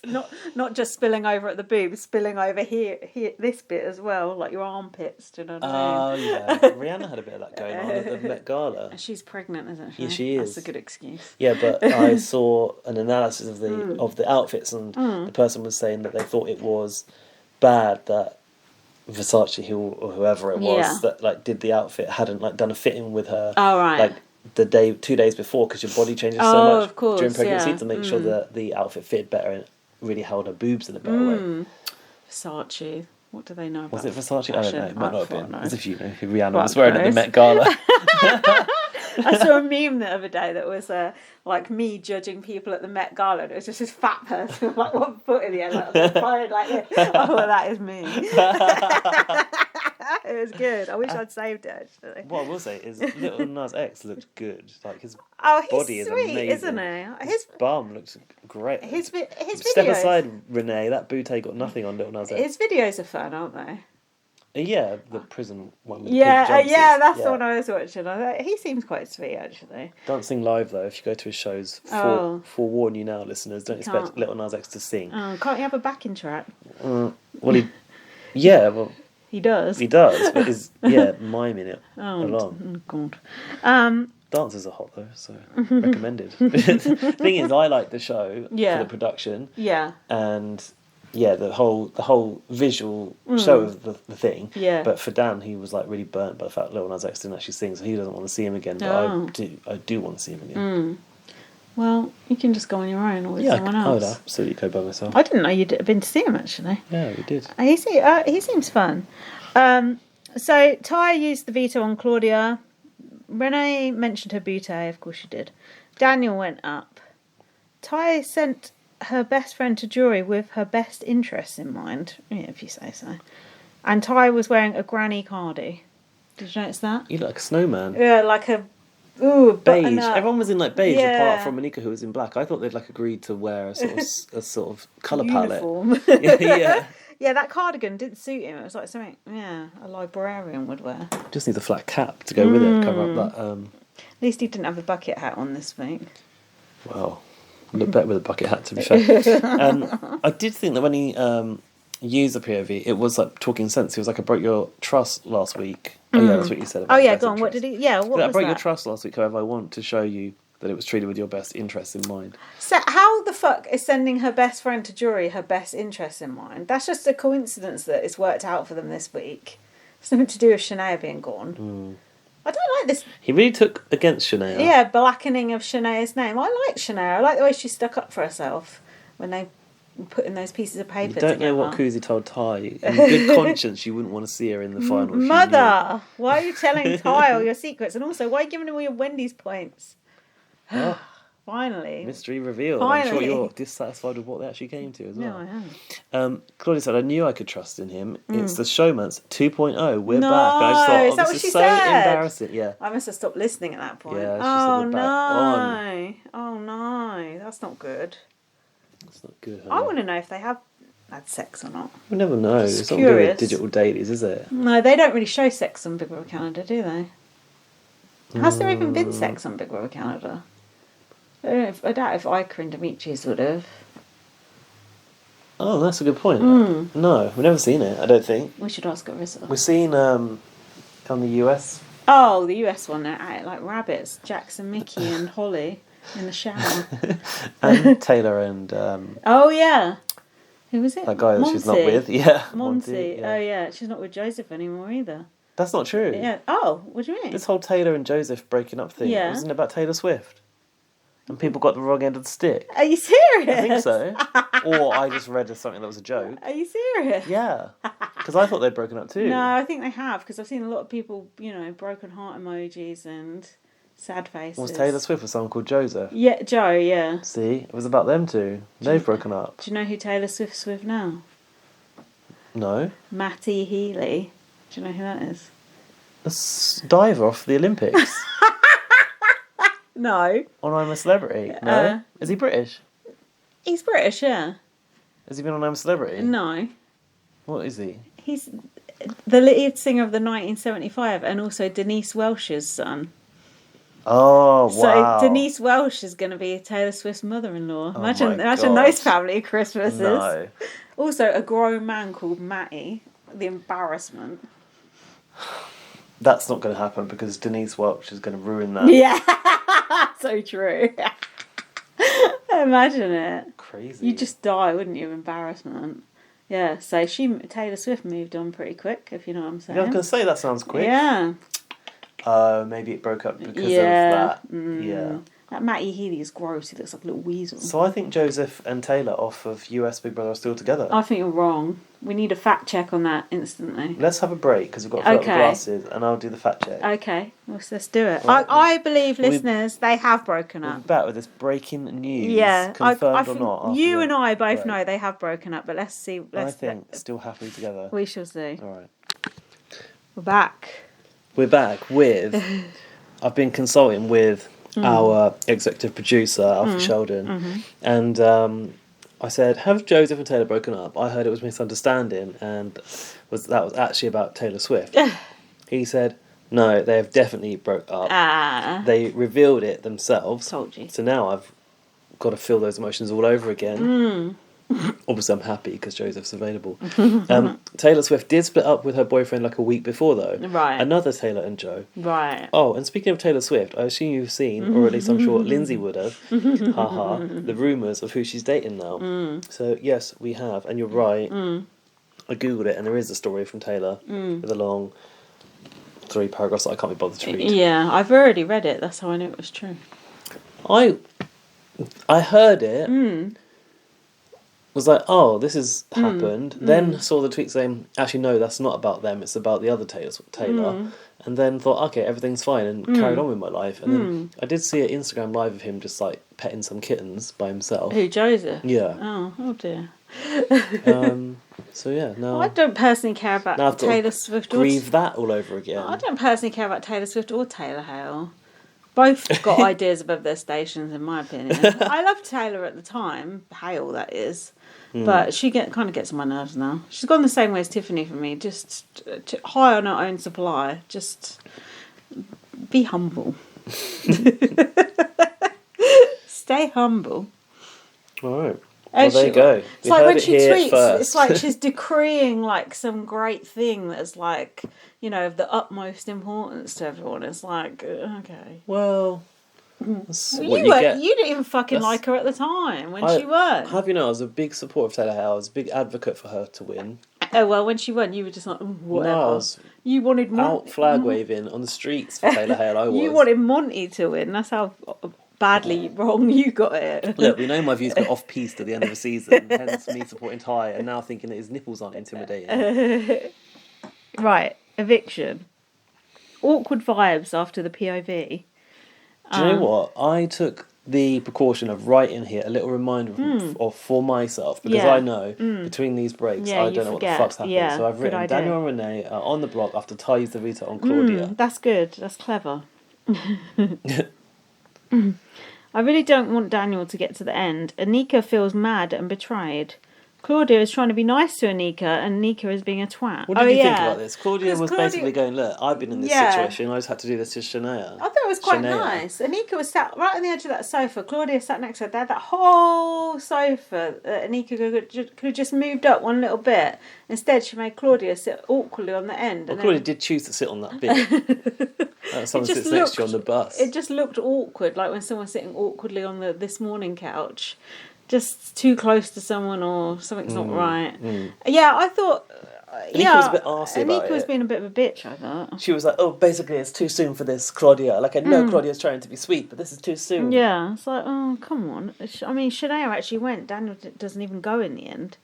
say. Not just spilling over at the boob, spilling over here, this bit as well, like your armpits. Do you know what I mean? Oh, yeah. Rihanna had a bit of that going on at the Met Gala. She's pregnant, isn't she? Yeah, she is. That's a good excuse. Yeah, but I saw an analysis of the outfits, and the person was saying that they thought it was bad that Versace or whoever it was that like did the outfit hadn't like done a fitting with her. Oh, right. Like 2 days before, because your body changes so much during pregnancy to make sure that the outfit fitted better and really held her boobs in a better way. Versace. What do they know about? Was it Versace? I don't know. It might not have been. As if you know who Rihanna was wearing at the Met Gala. I saw a meme the other day that was like me judging people at the Met Gala, and it was just this fat person with like 1 foot in the air, like this. Oh, that is me. It was good. I wish I'd saved it, actually. What I will say is Little Nas X looked good. Like his he's body sweet, is amazing, isn't he? His bum looks great. His Step videos, aside, Renee. That Bootay got nothing on Little Nas X. His videos are fun, aren't they? Yeah, the prison one. With That's the one I was watching. He seems quite sweet, actually. Dancing live though, if you go to his shows, forewarn you now, listeners, don't expect Little Nas X to sing. Can't he have a backing track? He does. He does, but he's miming it Oh along. God. Dancers are hot though, so recommended. The thing is, I like the show for the production. Yeah. And the whole visual show of the thing. Yeah. But for Dan, he was like really burnt by the fact Lil Nas X didn't actually sing, so he doesn't want to see him again. But I do want to see him again. Well, you can just go on your own or with someone else. I would absolutely go by myself. I didn't know you'd been to see him, actually. Yeah, we did. He seems fun. So Ty used the veto on Claudia. Renee mentioned her Bootay, of course she did. Daniel went up. Ty sent her best friend to jury with her best interests in mind, if you say so. And Ty was wearing a granny cardi. Did you notice that? You look like a snowman. Yeah, like a beige. Everyone was in like beige apart from Monica, who was in black. I thought they'd like agreed to wear a sort of colour palette. Yeah, that cardigan didn't suit him. It was like something a librarian would wear. Just needs a flat cap to go with it, cover up that. At least he didn't have a bucket hat on this week. Well, look better with a bucket hat, to be fair. I did think that when he used the POV, it was like talking sense. He was like, I broke your trust last week. Oh yeah, that's what you said. Go on. What did he? Yeah, what was that? I broke your trust last week. However, I want to show you that it was treated with your best interests in mind. So how the fuck is sending her best friend to jury her best interests in mind? That's just a coincidence that it's worked out for them this week. It's nothing to do with Shania being gone. I don't like this. He really took against Shania. Yeah, blackening of Shania's name. I like Shania. I like the way she stuck up for herself when they put in those pieces of paper together. You don't know what Kuzi told Ty. In good conscience, you wouldn't want to see her in the final. Mother, why are you telling Ty all your secrets? And also, why are you giving him all your Wendy's points? Finally. Mystery revealed. I'm sure you're dissatisfied with what they actually came to as well. No, I am. Claudia said, I knew I could trust in him. It's the showman's 2.0. We're back. And I just thought, is that what this she is so said? embarrassing. Yeah. I must have stopped listening at that point. Yeah, she said we're back on. Oh no, that's not good. That's not good, I want to know if they have had sex or not. We never know. It's not good with digital dailies, is it? No, they don't really show sex on Big Brother Canada, do they? Has there even been sex on Big Brother Canada? I doubt if Ica and Demetrius would have. Oh, that's a good point. No, we've never seen it, I don't think. We should ask Arissa. We've seen on the US. Oh, the US one, they're out like rabbits. Jackson, Mickey and Holly. in the shower. And Taylor and... oh, yeah. Who was it? That guy that Monty. she's not with. Yeah. Monty. Yeah. Oh, yeah. She's not with Joseph anymore either. That's not true. Yeah. Oh, what do you mean? This whole Taylor and Joseph breaking up thing, wasn't it about Taylor Swift? And people got the wrong end of the stick. Are you serious? I think so. Or I just read something that was a joke. Are you serious? Yeah. Because I thought they'd broken up too. No, I think they have, because I've seen a lot of people, broken heart emojis and sad faces. Was Taylor Swift with someone called Joseph? Yeah, Joe, yeah. See, it was about them two. They've broken up. Do you know who Taylor Swift's with now? No. Matty Healy. Do you know who that is? A diver off the Olympics. No. On I'm a Celebrity? No. Is he British? He's British, yeah. Has he been on I'm a Celebrity? No. What is he? He's the lead singer of the 1975 and also Denise Welch's son. Oh, wow. So Denise Welch is going to be Taylor Swift's mother-in-law. Imagine gosh. those family Christmases. No. Also, a grown man called Matty. The embarrassment. That's not going to happen because Denise Welch is going to ruin that. Yeah, so true. Imagine it. Crazy. You'd just die, wouldn't you, of embarrassment? Yeah, so Taylor Swift moved on pretty quick, if you know what I'm saying. Yeah, I was going to say, that sounds quick. Yeah. Maybe it broke up because of that. Yeah. That Matty Healy is gross. He looks like a little weasel. So I think Joseph and Taylor off of US Big Brother are still together. I think you're wrong. We need a fact check on that instantly. Let's have a break because we've got to fill up the glasses and I'll do the fact check. Okay, let's do it. Right. I believe, listeners, they have broken We'll up. be back with this breaking news. Yeah, Confirmed or not. You and I both know they have broken up, but let's see. I think still happily together. We shall see. All right. We're back. We're back with... I've been consulting with our executive producer, Alfie Sheldon, and I said, have Joseph and Taylor broken up? I heard it was misunderstanding, and that was actually about Taylor Swift. He said, no, they have definitely broke up. They revealed it themselves. Told you. So now I've got to feel those emotions all over again. Obviously, I'm happy because Joseph's available. Taylor Swift did split up with her boyfriend like a week before, though. Right. Another Taylor and Joe. Right. Oh, and speaking of Taylor Swift, I assume you've seen, or at least I'm sure Lindsay would have, the rumours of who she's dating now. So, yes, we have, and you're right. I googled it, and there is a story from Taylor with a long 3 paragraphs that I can't be bothered to read. Yeah, I've already read it. That's how I knew it was true. I heard it. Was like, oh, this has happened. Then saw the tweet saying, actually, no, that's not about them. It's about the other Taylor. And then thought, okay, everything's fine, and carried on with my life. And then I did see an Instagram live of him just like petting some kittens by himself. Who, Joseph? Yeah. Oh dear. So yeah, no. I don't personally care about Taylor Swift. Grieve that all over again. I don't personally care about Taylor Swift or Taylor Hale. Both got ideas above their stations, in my opinion. I loved Taylor at the time, Hale that is, but she kind of gets on my nerves now. She's gone the same way as Tiffany for me, just high on her own supply. Just be humble. Stay humble. All right. Well, there you go. It's like when she tweets, it's like she's decreeing like some great thing that's like, of the utmost importance to everyone. It's like, okay. Well, you didn't even fucking like her at the time when she won. Have you know, I was a big supporter of Taylor Hale. I was a big advocate for her to win. Oh, well, when she won, you were just like, whatever. No, I was you wanted out flag waving on the streets for Taylor Hale, I was. You wanted Monty to win. That's how badly wrong you got it. Look, we know my views got off-piste at the end of the season, hence me supporting Ty, and now thinking that his nipples aren't intimidating. Right, eviction. Awkward vibes after the POV. Do you know what? I took the precaution of writing here a little reminder for myself, because I know between these breaks I don't know what the fuck's happening. Yeah, so I've written Daniel and Renee are on the block after Ty used the veto on Claudia. That's good. That's clever. I really don't want Daniel to get to the end. Anika feels mad and betrayed. Claudia is trying to be nice to Anika, and Anika is being a twat. What did you think about this? Claudia was basically going, look, I've been in this situation, I just had to do this to Shania. I thought it was quite nice. Anika was sat right on the edge of that sofa. Claudia sat next to her. They had that whole sofa that Anika could have just moved up one little bit. Instead, she made Claudia sit awkwardly on the end. Well, Claudia did choose to sit on that bit. Someone sits next to you on the bus. It just looked awkward, like when someone's sitting awkwardly on the This Morning couch. Just too close to someone or something's not right. Yeah, I thought... Anika was a bit arsey about it. Anika was being a bit of a bitch, I thought. She was like, oh, basically it's too soon for this, Claudia. Like, I know Claudia's trying to be sweet, but this is too soon. Yeah, it's like, oh, come on. I mean, Shania actually went. Daniel doesn't even go in the end.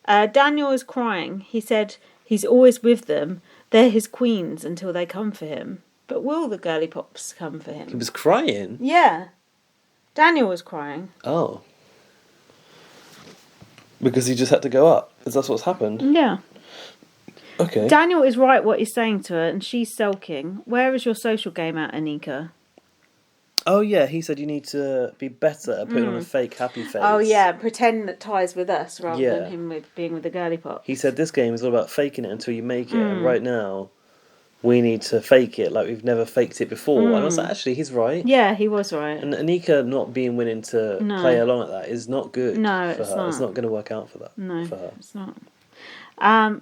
Daniel is crying. He said he's always with them. They're his queens until they come for him. But will the girly pops come for him? He was crying? Yeah. Daniel was crying. Oh. Because he just had to go up. Is that what's happened? Yeah. Okay. Daniel is right what he's saying to her, and she's sulking. Where is your social game at, Anika? Oh, yeah, he said you need to be better at putting on a fake happy face. Oh, yeah, pretend that Ty's with us rather than him being with the girly pop. He said this game is all about faking it until you make it, and right now we need to fake it like we've never faked it before. And I was like, actually, he's right. Yeah, he was right. And Anika not being willing to play along at that is not good for her. It's not going to work out for that. No, for her. It's not.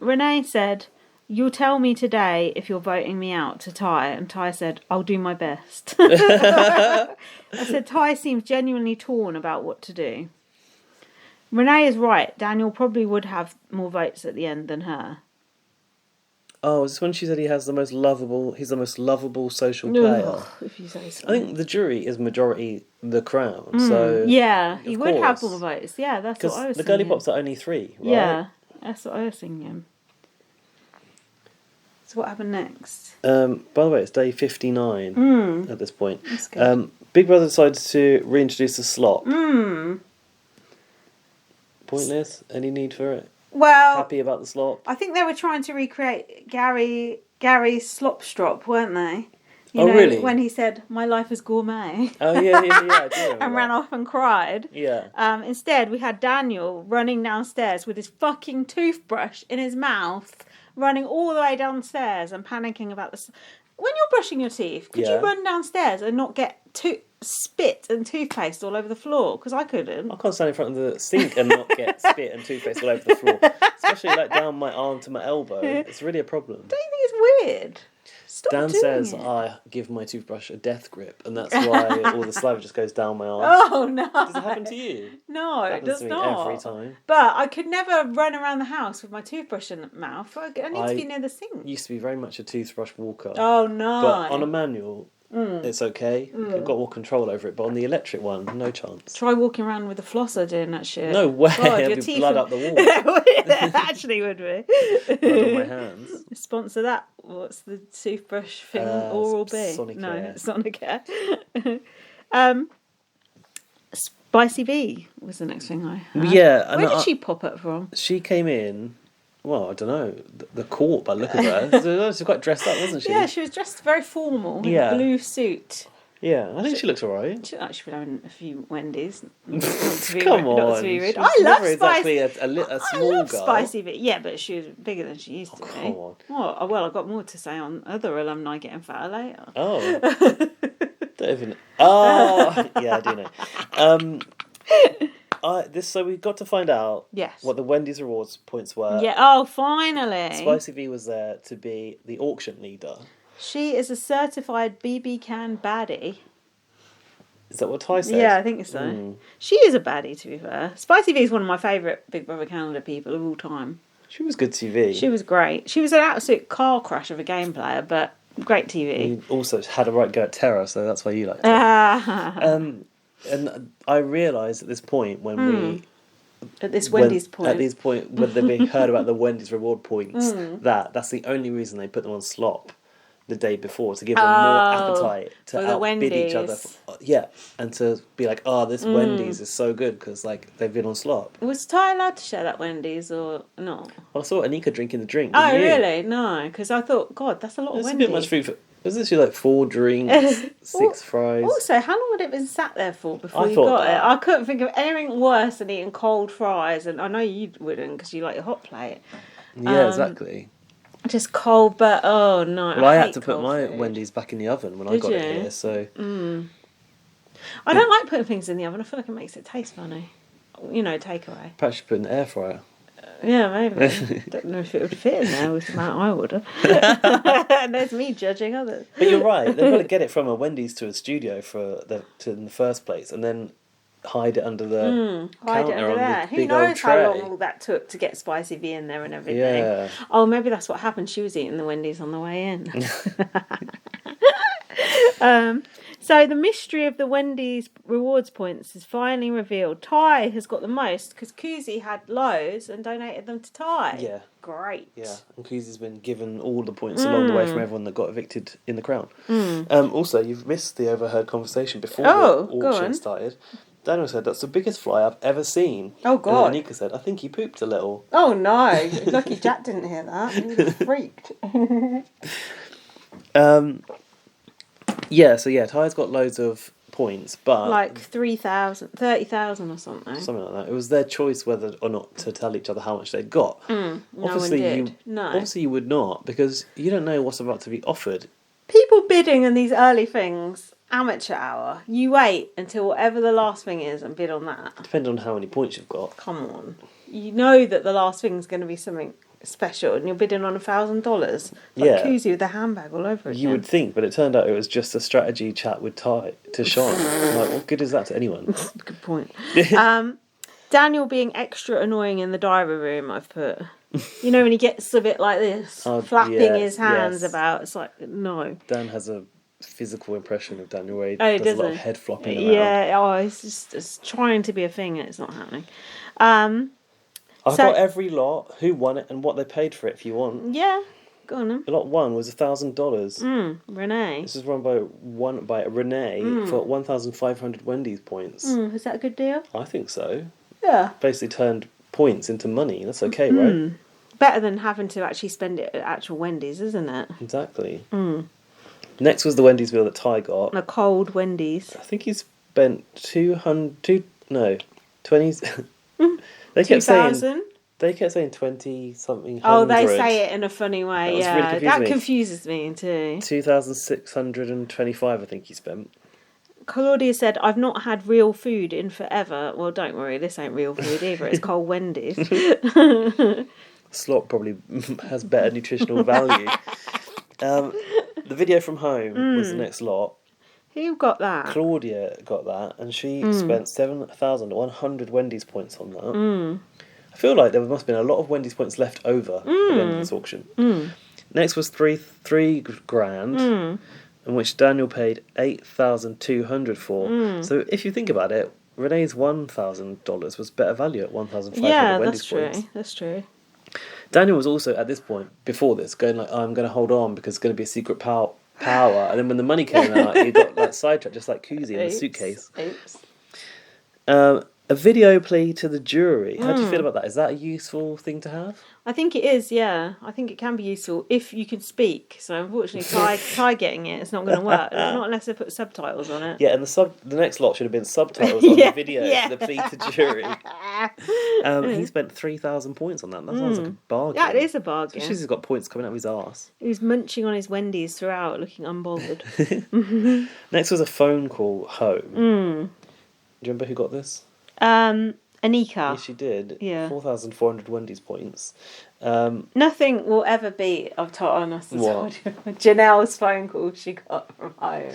Renee said, you'll tell me today if you're voting me out to Ty. And Ty said, I'll do my best. I said, Ty seems genuinely torn about what to do. Renee is right. Daniel probably would have more votes at the end than her. Oh, is this when she said he's the most lovable social player? Ugh, if you say so. I think the jury is majority the crown, so... Yeah, he would have more votes. Yeah, that's what I was the thinking. girly pops are only 3, right? Yeah, that's what I was thinking. So what happened next? By the way, it's day 59 at this point. That's good. Big Brother decided to reintroduce the slop. Pointless? Any need for it? Well, happy about the slop? I think they were trying to recreate Gary's slop strop, weren't they? Really? When he said, my life is gourmet. Oh, yeah, I do. And ran off and cried. Yeah. Instead, we had Daniel running downstairs with his fucking toothbrush in his mouth, running all the way downstairs and panicking about this. When you're brushing your teeth, could you run downstairs and not get spit and toothpaste all over the floor? Because I couldn't. I can't stand in front of the sink and not get spit and toothpaste all over the floor. Especially like down my arm to my elbow. It's really a problem. Don't you think it's weird? Stop Dan doing says it. I give my toothbrush a death grip, and that's why all the saliva just goes down my arm. Oh, no. Does it happen to you? No, it does to me not. every time. But I could never run around the house with my toothbrush in the mouth. I need to be near the sink. Used to be very much a toothbrush walker. Oh, no. But on a manual, it's okay. You've got more control over it. But on the electric one, no chance. Try walking around with a flosser doing that shit. No way. God, There'd be blood up the wall. It actually would be. Blood on my hands. Sponsor that. What's the toothbrush thing? Oral-B? Sonicare. No, Sonicare. Spicy Bee was the next thing I had. Yeah. Where did she pop up from? She came in... Well, I don't know. The court, by the look of her. She's quite dressed up, wasn't she? Yeah, she was dressed very formal. Yeah. Blue suit. Yeah, I think she looks alright. She's actually been having a few Wendy's. Come on. Not to be rude. She's I love exactly Spicy. a small girl. Spicy Bee. Yeah, but she was bigger than she used to be. Come on. Well, I've got more to say on other alumni getting fatter later. Oh. Don't even... Oh! Yeah, I do know. So we got to find out what the Wendy's rewards points were. Yeah. Oh, finally. Spicy V was there to be the auction leader. She is a certified BB can baddie. Is that what Ty said? Yeah, I think so. She is a baddie, to be fair. Spicy V is one of my favourite Big Brother Canada people of all time. She was good TV. She was great. She was an absolute car crash of a game player, but great TV. You also had a right go at Terror, so that's why you liked her. And I realised at this point when Wendy's point. At this point, when they heard about the Wendy's reward points, that's the only reason they put them on slop the day before, to give them more appetite to outbid each other. And to be like, this Wendy's is so good because like they've been on slop. Was Ty allowed to share that Wendy's or not? Well, I saw Anika drinking the drink. Oh, really? No, because I thought, God, that's a lot of Wendy's. A bit much food for... Was this like 4 drinks, 6 fries? Also, how long had it been sat there for before you got it? I couldn't think of anything worse than eating cold fries, and I know you wouldn't because you like your hot plate. Yeah, exactly. Just cold, but oh no. Well, I had to put my Wendy's back in the oven when I got it here, so. I don't like putting things in the oven. I feel like it makes it taste funny. You know, takeaway. Perhaps you put it in the air fryer. Yeah, maybe. Don't know if it would fit in there with the amount I order. And there's me judging others. But you're right. They've got to get it from a Wendy's to a studio in the first place, and then hide it under the counter on the big old tray. Who knows how long all that took to get Spicy V in there and everything. Yeah. Oh, maybe that's what happened. She was eating the Wendy's on the way in. So the mystery of the Wendy's rewards points is finally revealed. Ty has got the most because Kuzi had loads and donated them to Ty. Yeah. Great. Yeah, and Kuzi's been given all the points along the way from everyone that got evicted in the Crown. Also, you've missed the overheard conversation before the auction started. Daniel said, "That's the biggest fly I've ever seen." Oh, God. And Anika said, "I think he pooped a little." Oh, no. Lucky Jack didn't hear that. He was freaked. Ty's got loads of points, but... Like 3,000, 30,000 or something. Something like that. It was their choice whether or not to tell each other how much they'd got. Obviously you would not, because you don't know what's about to be offered. People bidding in these early things, amateur hour, you wait until whatever the last thing is and bid on that. Depending on how many points you've got. Come on. You know that the last thing's going to be something special and you're bidding on $1,000. Like Kuzi with the handbag all over again. You would think, but it turned out it was just a strategy chat with Ty to Sean. Like, what good is that to anyone? Good point. Daniel being extra annoying in the diary room, I've put. You know when he gets a bit like this, flapping his hands about. It's like, no. Dan has a physical impression of Daniel where he does a lot of head flopping around. Yeah, it's trying to be a thing and it's not happening. I've got every lot, who won it and what they paid for it if you want. Yeah, go on then. Lot 1 was $1,000. Renee. This is run by Renee for 1,500 Wendy's points. Is that a good deal? I think so. Yeah. Basically turned points into money. That's okay, right? Better than having to actually spend it at actual Wendy's, isn't it? Exactly. Next was the Wendy's meal that Ty got. A cold Wendy's. I think he spent 20. They kept saying 20 something. Oh, they say it in a funny way. Really that confuses me too. 2,625, I think he spent. Claudia said, "I've not had real food in forever." Well, don't worry, this ain't real food either. It's cold Wendy's. Slot probably has better nutritional value. The video from home was the next lot. Who got that? Claudia got that, and she spent 7,100 Wendy's points on that. I feel like there must have been a lot of Wendy's points left over at the end of this auction. Next was three grand, in which Daniel paid 8,200 for. So if you think about it, Renee's $1,000 was better value at 1,500 Wendy's points. Yeah, that's true. Daniel was also at this point, before this, going like, I'm going to hold on because it's going to be a secret power. And then when the money came out, he got like sidetracked, just like Kuzi in the suitcase. A video plea to the jury. How do you feel about that? Is that a useful thing to have? I think it is, yeah. I think it can be useful if you can speak. So unfortunately, Ty getting it's not going to work. Not unless they put subtitles on it. Yeah, and the next lot should have been subtitles on the video, the plea to jury. He spent 3,000 points on that. That sounds like a bargain. Yeah, it is a bargain. Especially he's got points coming out of his arse. He was munching on his Wendy's throughout, looking unbothered. Next was a phone call home. Do you remember who got this? Anika. Yes, she did. Yeah. 4,400 Wendy's points. Nothing will ever beat, I've told you, Janelle's phone call she got from home.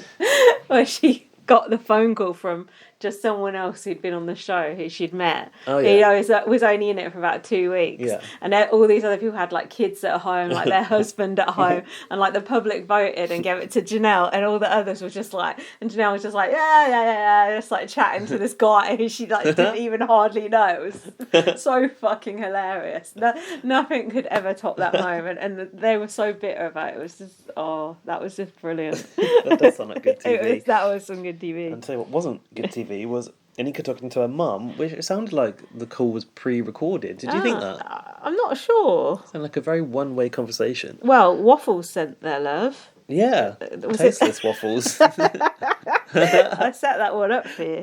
Where she got the phone call from just someone else who'd been on the show who she'd met. Oh, yeah. He was only in it for about 2 weeks. Yeah. And all these other people had like kids at home, like their husband at home, and like the public voted and gave it to Janelle, and all the others were just like, and Janelle was just like, yeah, just like chatting to this guy who she like didn't even hardly know. It was so fucking hilarious. Nothing could ever top that moment, and they were so bitter about it. It was just, that was just brilliant. That does sound like good TV. That was some good TV. And tell you what wasn't good TV was Anika talking to her mum, which it sounded like the call was pre-recorded. Did you think that? I'm not sure. It sounded like a very one-way conversation. Well, Waffles sent their love. Yeah, tasteless waffles. I set that one up for you.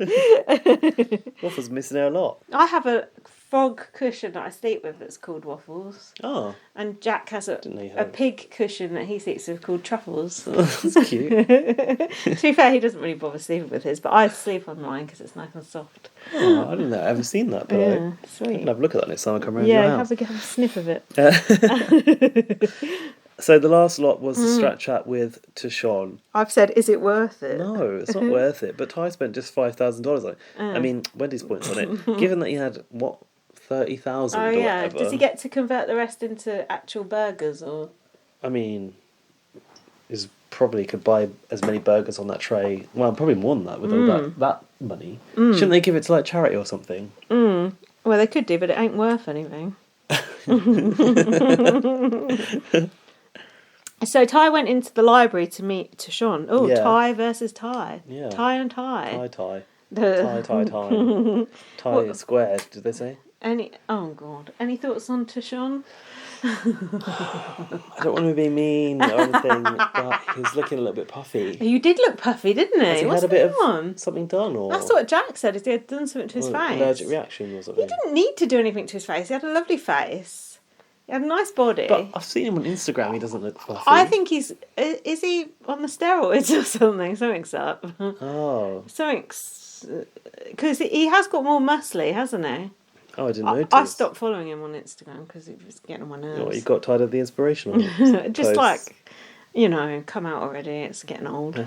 Waffles missing out a lot. I have a frog cushion that I sleep with that's called Waffles. Oh. And Jack has a pig cushion that he sleeps with called Truffles. Oh, that's cute. To be fair, he doesn't really bother sleeping with his, but I sleep on mine because it's nice and soft. Oh, I don't know. I haven't seen that, but yeah, sweet. I can have a look at that next time I come around your house. Yeah, have a sniff of it. So the last lot was the strat chat with Tishon. I've said, is it worth it? No, it's not worth it. But Ty spent just $5,000 on it. I mean, Wendy's points on it. Given that he had, 30,000 or whatever. Does he get to convert the rest into actual burgers or? I mean, he's probably could buy as many burgers on that tray. Well, probably more than that with all that money. Shouldn't they give it to like charity or something? Well, they could do, but it ain't worth anything. So Ty went into the library to meet Tishon. Oh, yeah. Ty versus Ty. Yeah. Ty and Ty. Ty. Ty squared, did they say? Oh God. Any thoughts on Tishon? I don't want to be mean or anything, but he was looking a little bit puffy. You did look puffy, didn't he? What's had a bit of something done, or that's what Jack said. Is he had done something to his face? Allergic reaction or something. He didn't need to do anything to his face. He had a lovely face. He had a nice body. But I've seen him on Instagram. He doesn't look puffy. I think is he on the steroids or something? Something's up. Oh. Something's because he has got more muscly, hasn't he? Oh, I didn't notice. I stopped following him on Instagram because it was getting on my nerves. Oh, you got tired of the inspirational just posts. Come out already. It's getting old.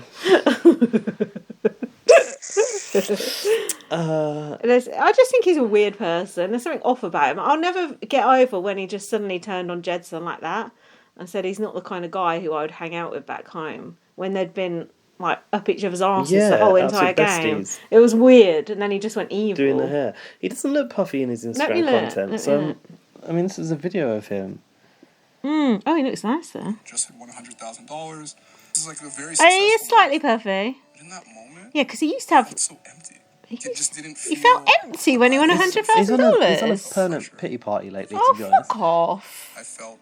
I just think he's a weird person. There's something off about him. I'll never get over when he just suddenly turned on Jedson like that and said he's not the kind of guy who I would hang out with back home when they'd been like up each other's arses the whole entire game. Besties. It was weird, and then he just went evil. Doing the hair. He doesn't look puffy in his Instagram content. So, I mean, this is a video of him. Oh, he looks nice though. Just had $100,000. This is like a very successful. He is slightly puffy. But in that moment, yeah, because he used to have. It's so empty. He just didn't. He felt empty when he won $100,000. He's on a permanent pity party lately. To be honest. Fuck off. I felt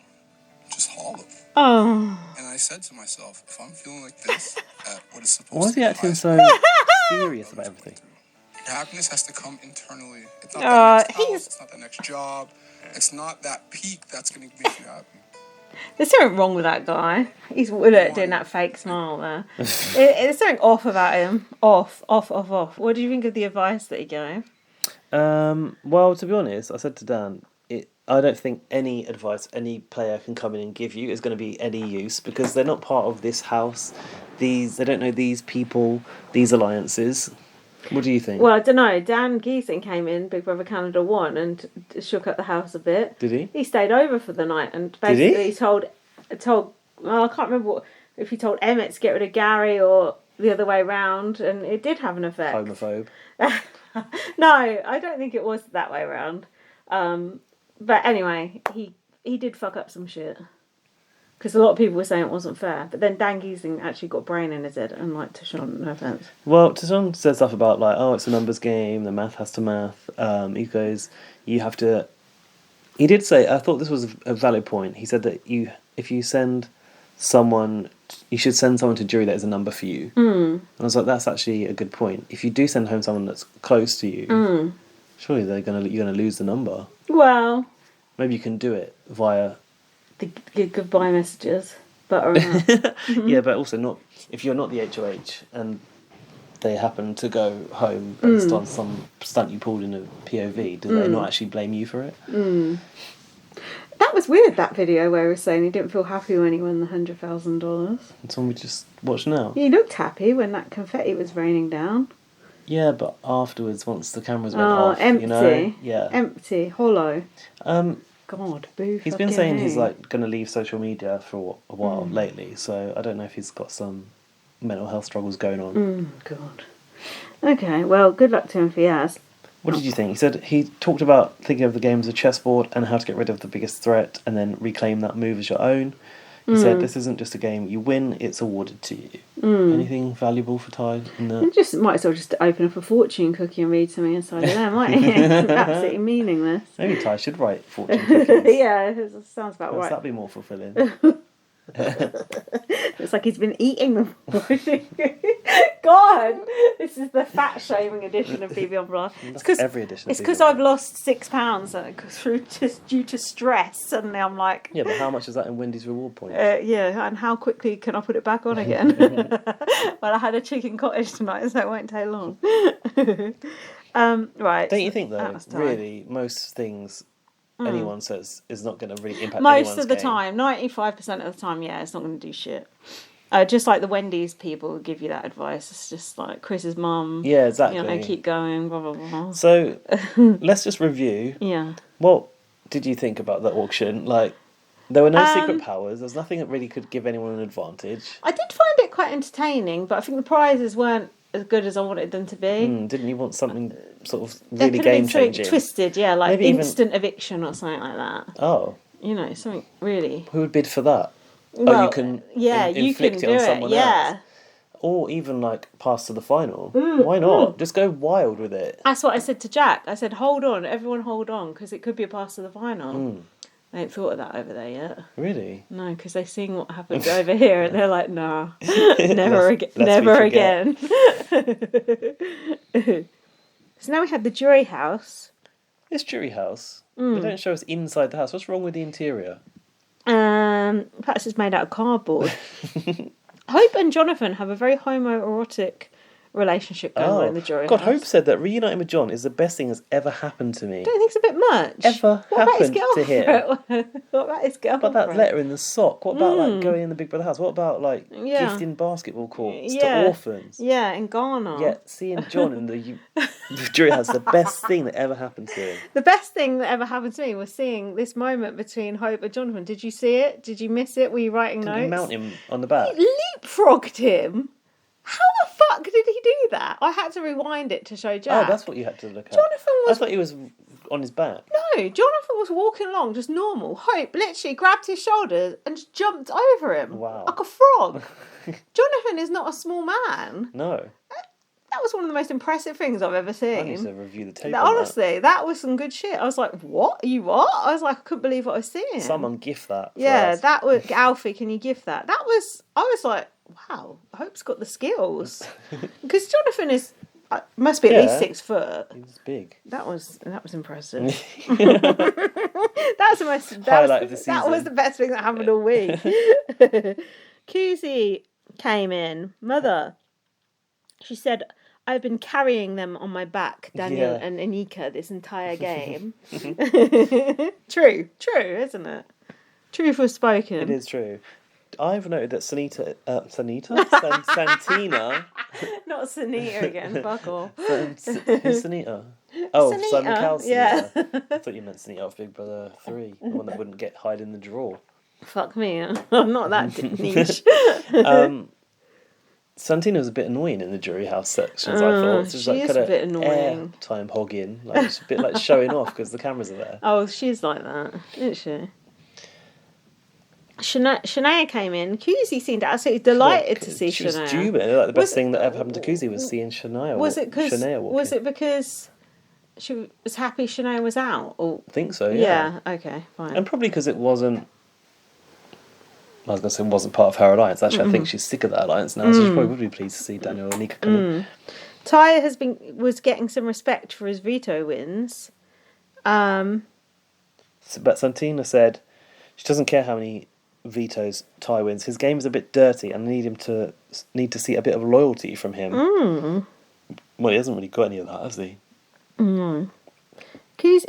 just hollow. Oh. And I said to myself, if I'm feeling like this at what is supposed to be. Why is he acting so serious about everything? Happiness has to come internally. It's not that next house, it's not that next job. It's not that peak that's going to make you happy. There's something wrong with that guy. He's doing that fake smile there. There's something off about him. Off. What do you think of the advice that he gave? Well, to be honest, I said to Dan, I don't think any advice any player can come in and give you is going to be any use because they're not part of this house. They don't know these people, these alliances. What do you think? Well, I don't know. Dan Giesing came in, Big Brother Canada 1, and shook up the house a bit. Did he? He stayed over for the night and basically told. Well, I can't remember if he told Emmett to get rid of Gary or the other way round, and it did have an effect. Homophobe. No, I don't think it was that way round. But anyway, he did fuck up some shit. Because a lot of people were saying it wasn't fair. But then Dan Giesing actually got brain in his head, unlike Tishon, no offence. Well, Tishon said stuff about, like, it's a numbers game, the math has to math. He goes, you have to... He did say, I thought this was a valid point. He said that if you send someone... You should send someone to jury that is a number for you. And I was like, that's actually a good point. If you do send home someone that's close to you, surely you're going to lose the number. Well... Maybe you can do it via... The goodbye messages, but yeah, but also not if you're not the HOH and they happen to go home based on some stunt you pulled in a POV. Do they not actually blame you for it? That was weird. That video where he was saying he didn't feel happy when he won the $100,000. It's one we just watched now. He looked happy when that confetti was raining down. Yeah, but afterwards, once the cameras went off, empty. You know, Empty, hollow. God, boo. He's been saying he's like going to leave social media for a while lately, so I don't know if he's got some mental health struggles going on. God. Okay, well, good luck to him if he has. What did you think? He said he talked about thinking of the game as a chessboard and how to get rid of the biggest threat and then reclaim that move as your own. He said this isn't just a game you win, it's awarded to you. Anything valuable for Ty in that? You just might as well just open up a fortune cookie and read something inside of there, mightn't you? Absolutely meaningless. Maybe Ty should write fortune cookies. Yeah, it sounds about right. That'd be more fulfilling. It's like he's been eating them. God, this is the fat shaming edition of BB on Blast. That's every edition. It's because I've lost £6 and it goes through just due to stress. Suddenly I'm like, yeah, but how much is that in Wendy's reward points? Yeah, and how quickly can I put it back on again? Well, I had a chicken cottage tonight, so it won't take long. Right. Don't you think though? Really, most things. Anyone says is not going to really impact most of the game. time, 95% of the time, yeah, it's not going to do shit. Just like the Wendy's people give you that advice. It's just like Chris's mum. Yeah, exactly. You know, keep going, blah blah blah. So let's just review. Yeah. What did you think about the auction? Like, there were no secret powers. There's nothing that really could give anyone an advantage. I did find it quite entertaining, but I think the prizes weren't as good as I wanted them to be. Didn't you want something sort of really game changing? Twisted, yeah, like maybe instant eviction or something like that. Oh. You know, something really. Who would bid for that? Well, you can you can inflict it on someone else. Or even like pass to the final. Why not? Just go wild with it. That's what I said to Jack. I said, hold on, everyone hold on, because it could be a pass to the final. They ain't thought of that over there yet. Really? No, because they've seen what happened over here and they're like, nah, never again. So now we had the jury house. This jury house? They don't show us inside the house. What's wrong with the interior? Perhaps it's made out of cardboard. Hope and Jonathan have a very homoerotic relationship going on in the jury house. Hope said that reuniting with John is the best thing that's ever happened to me. Don't you think it's a bit much? Ever happened to him? What about his girlfriend? What about that letter in the sock? What about like going in the Big Brother house? What about like gifting basketball courts to orphans? Yeah, in Ghana. Yeah, seeing John in the jury house, the best thing that ever happened to him. The best thing that ever happened to me was seeing this moment between Hope and Jonathan. Did you see it? Did you miss it? Were you writing notes? Did you mount him on the back? He leapfrogged him. How the fuck did he do that? I had to rewind it to show Jack. Oh, that's what you had to look at. Jonathan was... I thought he was on his back. No, Jonathan was walking along just normal. Hope literally grabbed his shoulders and just jumped over him. Wow. Like a frog. Jonathan is not a small man. No. That was one of the most impressive things I've ever seen. I need to review the tape. Honestly, that was some good shit. I was like, what? You what? I was like, I couldn't believe what I was seeing. Someone gift that. Yeah, that was... Alfie, can you gift that? That was... I was like... Wow, Hope's got the skills. Because Jonathan is must be at least 6 foot. He's big. That was impressive. That's the most highlight of the season. That was the best thing that happened all week. Cusie came in. Mother, she said, I've been carrying them on my back, Daniel and Anika, this entire game. True, isn't it? Truth was spoken. It is true. I've noted that Santina. Not Sanita again, fuck off. Who's Sanita? Oh, Sanita, Simon Cowell. Yeah. I thought you meant Sanita off Big Brother 3, the one that wouldn't hide in the drawer. Fuck me, I'm not that niche. Santina was a bit annoying in the jury house sections, I thought. She is a bit annoying. Time hogging. Like, it's a bit like showing off because the cameras are there. Oh, she's like that, isn't she? Shania came in. Kuzi seemed absolutely delighted to see Shania. She was jubilant. Like the best thing that ever happened to Kuzi was seeing Shania. Was it because she was happy Shania was out? Or... I think so. Yeah. Yeah. Okay. Fine. And probably because it wasn't. I was going to say it wasn't part of her alliance. Actually, I think she's sick of that alliance now, so she probably would be pleased to see Daniel and Anika come in. Ty was getting some respect for his veto wins. But Santina said she doesn't care how many vetoes Ty wins. His game is a bit dirty, and I need to see a bit of loyalty from him. Well, he hasn't really got any of that, has he? No.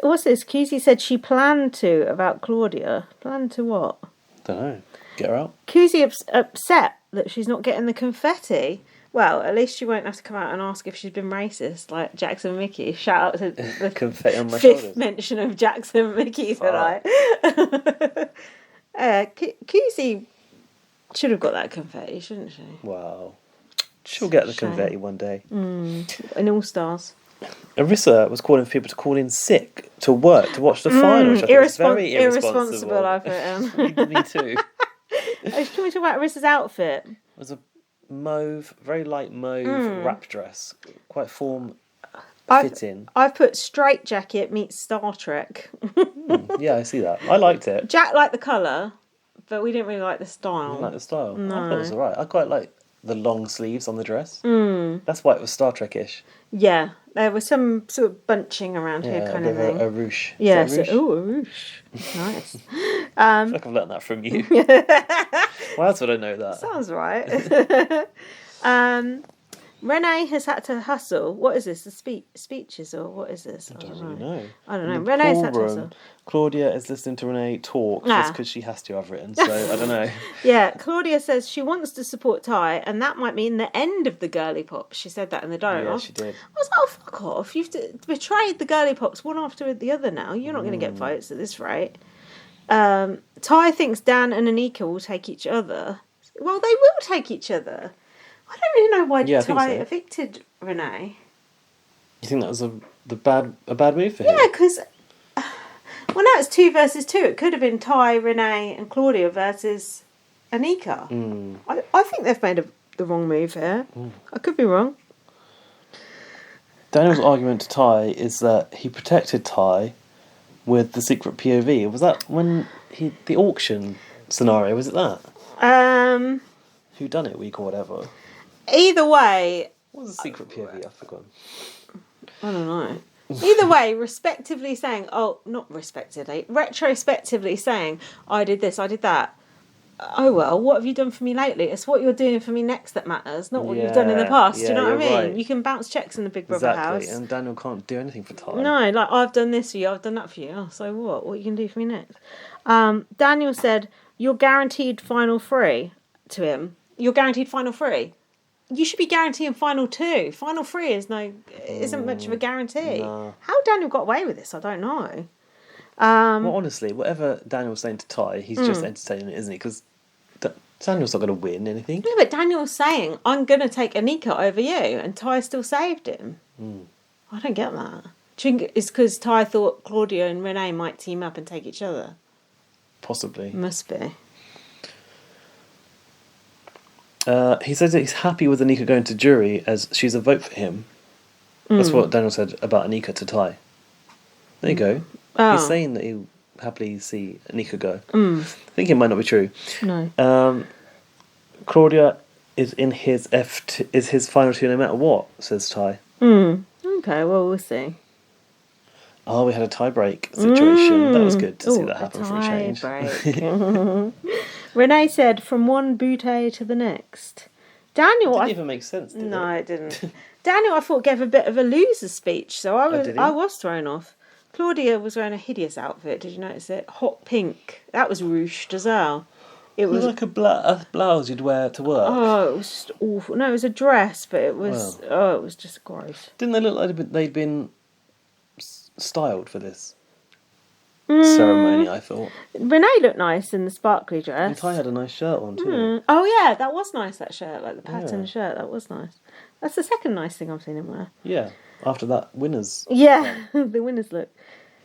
What's this? Kuzi said she planned to about Claudia. Planned to what? Don't know. Get her out. Kuzi upset that she's not getting the confetti. Well, at least she won't have to come out and ask if she's been racist, like Jackson and Mickey. Shout out to the confetti on my fifth shoulders. Mention of Jackson and Mickey tonight. Kuzi should have got that confetti, shouldn't she? Wow. She'll get the confetti one day. In All Stars. Arissa was calling for people to call in sick to work to watch the final. Which I was very irresponsible. I put me too. Can we talk about Arissa's outfit? It was a mauve, very light mauve wrap dress, quite fitting. I've put straight jacket meets Star Trek. Yeah, I see that. I liked it. Jack liked the colour, but we didn't really like the style. You didn't like the style? No. I thought it was alright. I quite like the long sleeves on the dress. That's why it was Star Trek-ish. Yeah, there was some sort of bunching around here kind of thing. A ruche. Yeah, a ruche? a ruche. Nice. I feel like I've learned that from you. Why else would I know that? Sounds right. Renee has had to hustle. What is this? The speeches or what is this? I don't really know. I don't know. Renee's had to hustle. Claudia is listening to Renee talk just because she has to, I've written, so I don't know. Yeah, Claudia says she wants to support Ty, and that might mean the end of the girly pops. She said that in the diary. Yeah, she did. I was like, oh, fuck off. You've betrayed the girly pops one after the other now. You're not going to get votes at this rate. Ty thinks Dan and Anika will take each other. Well, they will take each other. I don't really know why Ty evicted Renee. You think that was a bad move for him? Yeah, because... Well, now it's 2 versus 2. It could have been Ty, Renee and Claudia versus Anika. I think they've made the wrong move here. I could be wrong. Daniel's argument to Ty is that he protected Ty with the secret POV. Was that when the auction scenario, was it that? Who done it week or whatever? Either way... What was the secret POV? I've forgotten. I don't know. Either way, retrospectively saying, I did this, I did that. Oh well, what have you done for me lately? It's what you're doing for me next that matters, not what you've done in the past. Do you know what I mean? Right. You can bounce checks in the Big Brother house. And Daniel can't do anything for Ty. No, like, I've done this for you, I've done that for you. Oh, so what? What are you going to do for me next? Daniel said, you're guaranteed final 3 to him. You're guaranteed final 3. You should be guaranteeing final 2. Final 3 isn't much of a guarantee. No. How Daniel got away with this, I don't know. Well, honestly, whatever Daniel's saying to Ty, he's just entertaining it, isn't he? Because Daniel's not going to win anything. No, but Daniel's saying, I'm going to take Anika over you, and Ty still saved him. I don't get that. Do you think it's because Ty thought Claudia and Renee might team up and take each other? Possibly. Must be. He says that he's happy with Anika going to jury as she's a vote for him. That's what Daniel said about Anika to Ty. There you go. Oh. He's saying that he'll happily see Anika go. I think it might not be true. No. Claudia is in his is his final 2 no matter what, says Ty. Okay, well, we'll see. Oh, we had a tie-break situation. That was good to see that happen for a change. Renee said, from one Bootay to the next. Daniel... It didn't even make sense, did it? No, it didn't. Daniel, I thought, gave a bit of a loser speech, so I was thrown off. Claudia was wearing a hideous outfit. Did you notice it? Hot pink. That was ruched as well. It was like a blouse you'd wear to work. Oh, it was just awful. No, it was a dress, but it was... Wow. Oh, it was just gross. Didn't they look like they'd been styled for this ceremony, I thought? Renee looked nice in the sparkly dress. And Ty had a nice shirt on too. Oh yeah, that was nice, that shirt, like the pattern shirt, that was nice. That's the second nice thing I've seen him wear. Yeah, after that winners. Yeah, the winners look.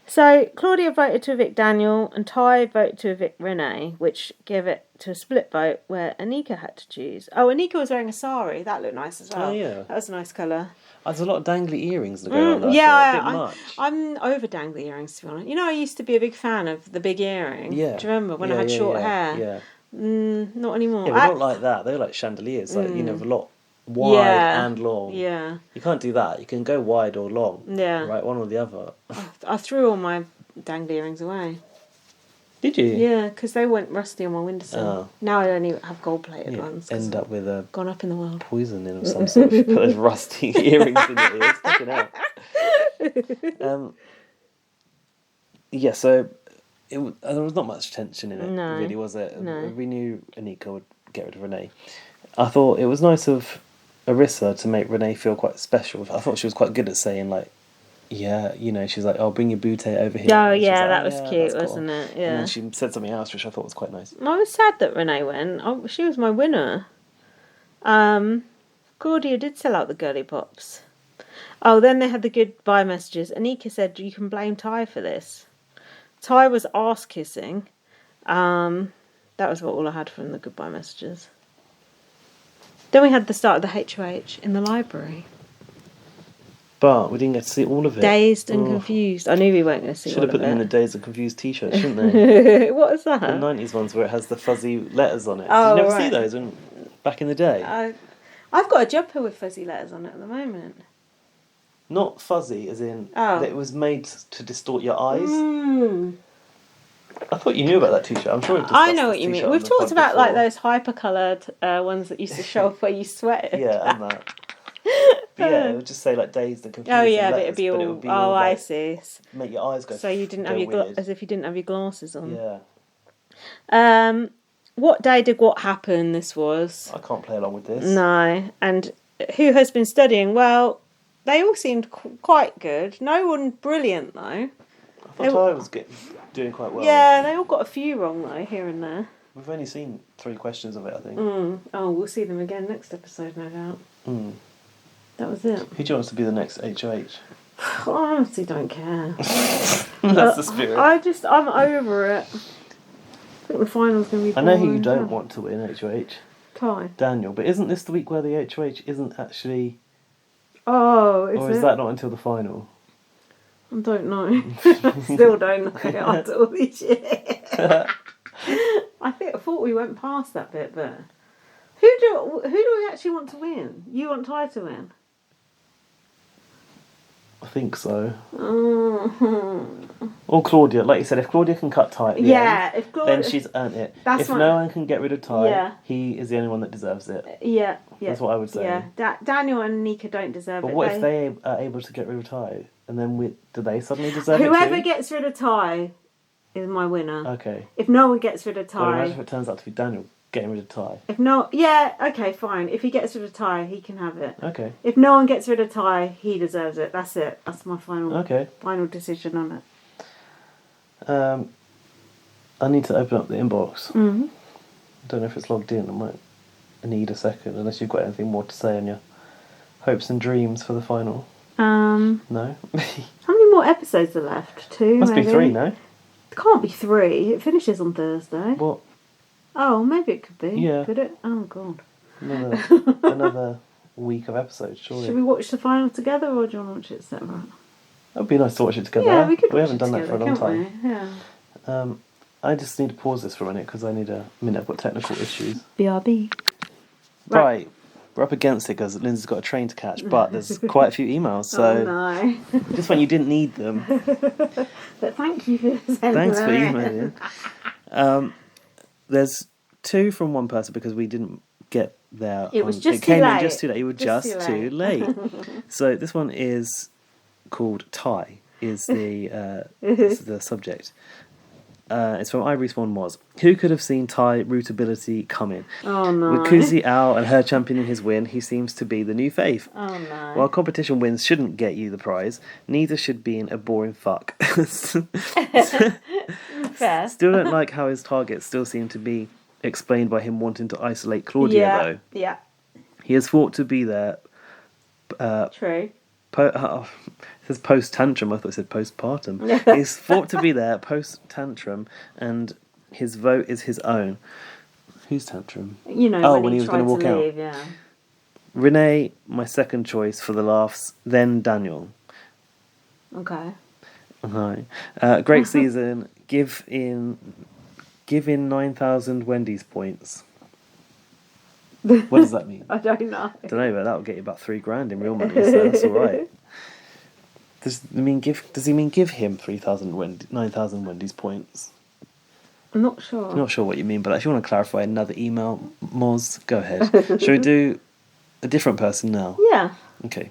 So Claudia voted to evict Daniel and Ty voted to evict Renee, which gave it to a split vote where Anika had to choose. Oh, Anika was wearing a sari, that looked nice as well. Oh yeah. That was a nice colour. There's a lot of dangly earrings that go on that. Yeah, I'm over dangly earrings, to be honest. You know, I used to be a big fan of the big earring. Yeah. Do you remember when I had short hair? Yeah. Not anymore. Yeah, but not like that. They're like chandeliers, like, you know, a lot wide and long. Yeah. You can't do that. You can go wide or long. Yeah. Right, one or the other. I threw all my dangly earrings away. Did you? Yeah, because they went rusty on my windowsill. Oh. Now I only have gold-plated ones. End up with a... Gone up in the world. Poison in of some sort. You put those rusty earrings in your ears. Sticking out. Yeah, so there was not much tension in it, really, was it? No. We knew Anika would get rid of Renee. I thought it was nice of Arissa to make Renee feel quite special. I thought she was quite good at saying, like, yeah, you know, she's like, "Oh, bring your Bootay over here." Oh, yeah, that was cute, wasn't it? Yeah. And then she said something else, which I thought was quite nice. I was sad that Renee went. She was my winner. Claudia did sell out the girly pops. Oh, then they had the goodbye messages. Anika said, you can blame Ty for this. Ty was arse-kissing. That was all I had from the goodbye messages. Then we had the start of the HOH in the library. But we didn't get to see all of it. Dazed and confused. I knew we weren't going to see all of it. Should have put them in the Dazed and Confused t-shirt, shouldn't they? What is that? The 90s ones where it has the fuzzy letters on it. Oh, did you never see those back in the day? I've got a jumper with fuzzy letters on it at the moment. Not fuzzy, as in that it was made to distort your eyes. I thought you knew about that t-shirt. I'm sure we've discussed I know what you mean. We've talked about like those hyper-coloured ones that used to show up where you sweated. Yeah, and that. But yeah, it would just say like Dazed and Confused. Oh yeah, letters, but it'd be all. all I like, see. Make your eyes go. So you didn't have your as if you didn't have your glasses on. Yeah. What day did what happen? This was. I can't play along with this. No, and who has been studying? Well, they all seemed quite good. No one brilliant though. I thought Ty was doing quite well. Yeah, they all got a few wrong though here and there. We've only seen 3 questions of it, I think. Oh, we'll see them again next episode, no doubt. That was it. Who do you want to be the next HOH? I honestly don't care. That's the spirit. I'm over it. I think the final's going to be boring. I know who you don't want to win HOH. Ty. Daniel. But isn't this the week where the HOH isn't actually... Oh, is that not until the final? I don't know. Still don't know after all these years. I thought we went past that bit, but... Who do we actually want to win? You want Ty to win? I think so. Or Claudia. Like you said, if Claudia can cut Ty at the end, if Claudia, then she's earned it. If no one can get rid of Ty, he is the only one that deserves it. Yeah. That's what I would say. Yeah, Daniel and Nika don't deserve it. But what if they are able to get rid of Ty? And then do they suddenly deserve it too? Whoever gets rid of Ty is my winner. Okay. If no one gets rid of Ty... Well, imagine if it turns out to be Daniel getting rid of Ty. If no... Yeah, okay, fine. If he gets rid of Ty, he can have it. Okay. If no one gets rid of Ty, he deserves it. That's it. That's my final decision on it. I need to open up the inbox. I don't know if it's logged in. I might need a second, unless you've got anything more to say on your hopes and dreams for the final. No? How many more episodes are left? 2, Must maybe? be 3, no? It can't be 3. It finishes on Thursday. What? Oh, maybe it could be. Yeah. Could it? Oh, God. Another week of episodes, surely. Should we watch the final together, or do you want to watch it separate? It would be nice to watch it together. Yeah, we could. We haven't done that for a long time. Yeah. I just need to pause this for a minute because I need a minute. I've got technical issues. BRB. Right. We're up against it because Lindsay's got a train to catch, but there's quite a few emails, so... Oh, no. Just when you didn't need them. But thank you for sending Thanks for them emailing. There's 2 from one person because we didn't get there. It was just it came too late. in just too late. You were just too late. So this one is called Ty, is the subject. It's from Ivory Swan Moz. Who could have seen Ty rootability coming? Oh no. With Kuzi Al and her championing his win, he seems to be the new fave. Oh no. While competition wins shouldn't get you the prize, neither should being a boring fuck. Fair. Still don't like how his targets still seem to be explained by him wanting to isolate Claudia though. Yeah. He has fought to be there. True. It says post-tantrum. I thought it said postpartum. He's fought to be there post-tantrum, and his vote is his own. Whose tantrum? You know, when he was going to walk out. Yeah. Renee, my second choice for the laughs, then Daniel. Okay. Hi. Great season. Give in 9,000 Wendy's points. What does that mean? I don't know. But that'll get you about $3,000 in real money, so that's all right. Does he mean give him 9,000 Wendy's points? I'm not sure. I'm not sure what you mean, but if you want to clarify another email, Moz, go ahead. Shall we do a different person now? Yeah. Okay.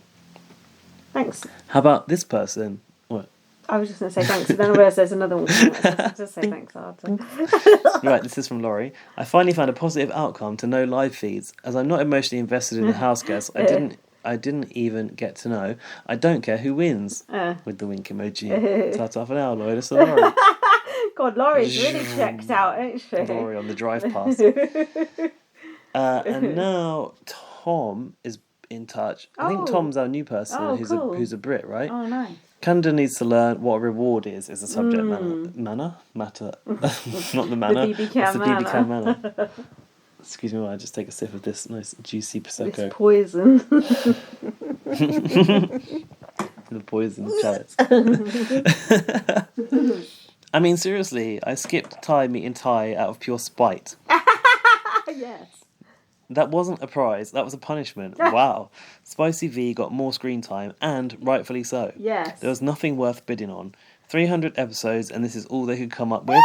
Thanks. How about this person? What? I was just going to say thanks, but then I realised there's another one. Just say thanks after. Right, this is from Laurie. I finally found a positive outcome to no live feeds. As I'm not emotionally invested in the house guests, I didn't even get to know. I don't care who wins. With the wink emoji. Ta-ta for now, Laurie. This is Laurie. God, Laurie's really checked out, ain't she? Laurie on the drive past. And now Tom is in touch. I think Tom's our new person who's a Brit, right? Oh, nice. Canada needs to learn what a reward is the subject matter. Matter? Not the manner. The BB can manner. Excuse me while I just take a sip of this nice juicy Prosecco. It's poison. The poison chalice. I mean, seriously, I skipped Ty meeting Ty out of pure spite. Yes. That wasn't a prize, that was a punishment. Wow. Spicy V got more screen time, and rightfully so. Yes. There was nothing worth bidding on. 300 episodes, and this is all they could come up with.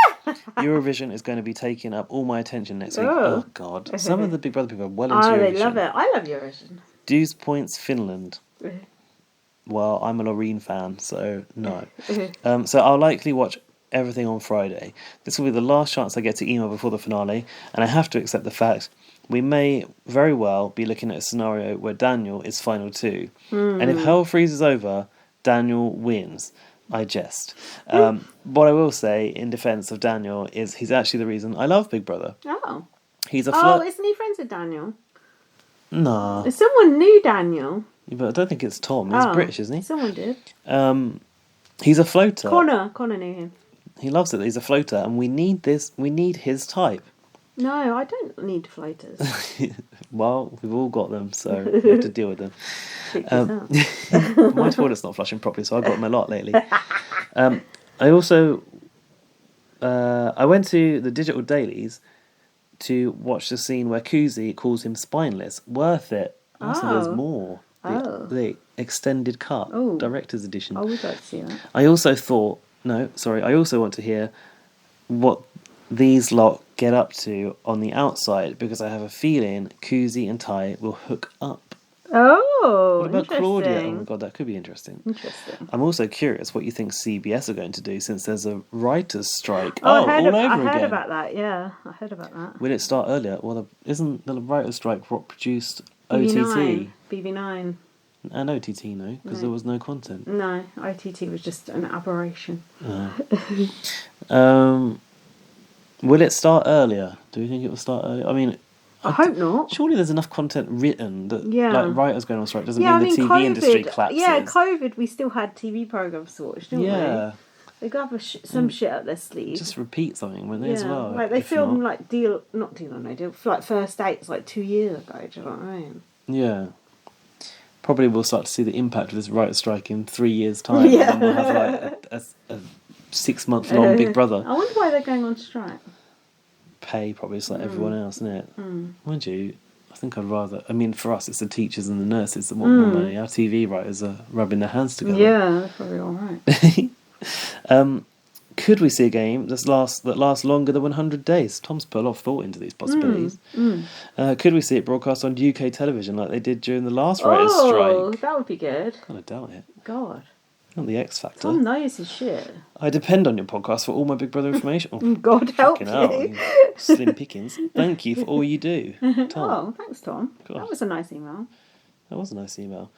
Eurovision is going to be taking up all my attention next week. Oh, God. Some of the Big Brother people are well into Eurovision. Oh, they love it. I love Eurovision. Dues Points, Finland. Well, I'm a Loreen fan, so no. So I'll likely watch everything on Friday. This will be the last chance I get to email before the finale, and I have to accept the fact we may very well be looking at a scenario where Daniel is final 2. And if hell freezes over, Daniel wins. I jest. What I will say in defence of Daniel is he's actually the reason I love Big Brother. Oh. He's a Oh, isn't he friends with Daniel? Nah. Someone knew Daniel. But I don't think it's Tom. He's British, isn't he? Someone did. He's a floater. Connor knew him. He loves it. He's a floater, and we need this. We need his type. No, I don't need floaters. Well, we've all got them, so we have to deal with them. My toilet's not flushing properly, so I've got them a lot lately. I also I went to the digital dailies to watch the scene where Kuzi calls him spineless. Worth it. Also, there's more. The extended cut, director's edition. Oh, we'd like to see that. I also want to hear what these lot get up to on the outside, because I have a feeling Kuzi and Ty will hook up. Oh, what about Claudia? Oh my god, that could be interesting. Interesting. I'm also curious what you think CBS are going to do, since there's a writers' strike. I heard again. about that. Yeah, I heard about that. Will it start earlier? Well, isn't the writers' strike what produced OTT? BB9. And OTT, no, because there was no content. No, OTT was just an aberration. Will it start earlier? Do you think it will start earlier? I mean, I hope not. Surely there's enough content written that, like, writers going on strike doesn't mean the TV COVID, industry collapses. Yeah, COVID, we still had TV programmes to watch, didn't we? Yeah. They got some shit up their sleeve. Just repeat something, wouldn't they, as well? Like, they filmed, like, not Deal or No Deal, like, First Dates, like, 2 years ago, do you know what I mean? Yeah. Probably we'll start to see the impact of this writer's strike in 3 years' time. Yeah. And we'll have, like, a 6-month-long Big Brother. I wonder why they're going on strike. Pay, probably, just like everyone else, isn't it? Mind you, I think I'd rather... I mean, for us, it's the teachers and the nurses that want more money. Our TV writers are rubbing their hands together. Yeah, that's probably all right. Could we see a game that lasts longer than 100 days? Tom's put a lot of thought into these possibilities. Could we see it broadcast on UK television like they did during the last writers' strike? Oh, that would be good. Kind of doubt it. God. Not the X Factor. Tom knows his shit. I depend on your podcast for all my Big Brother information. Oh, God help you. Slim pickings. Thank you for all you do, Tom. Oh, thanks, Tom. God. That was a nice email. That was a nice email.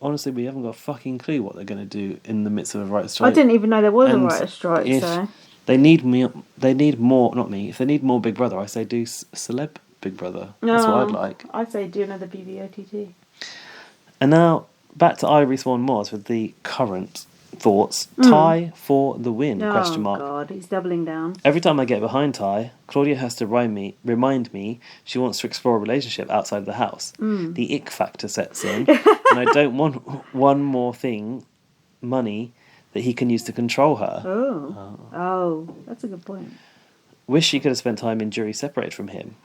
Honestly, we haven't got a fucking clue what they're going to do in the midst of a writer's strike. I didn't even know there was a writer's strike, so... They need more, not me, if they need more Big Brother, I say do celeb Big Brother. That's what I'd like. I'd say do another BBOTT. And now, back to Ivory Swan Moss with the current thoughts. Ty for the win, question mark. Oh, God, he's doubling down. Every time I get behind Ty, Claudia has to remind me she wants to explore a relationship outside of the house. The ick factor sets in, and I don't want one more thing, money, that he can use to control her. Oh, that's a good point. Wish she could have spent time in jury separated from him.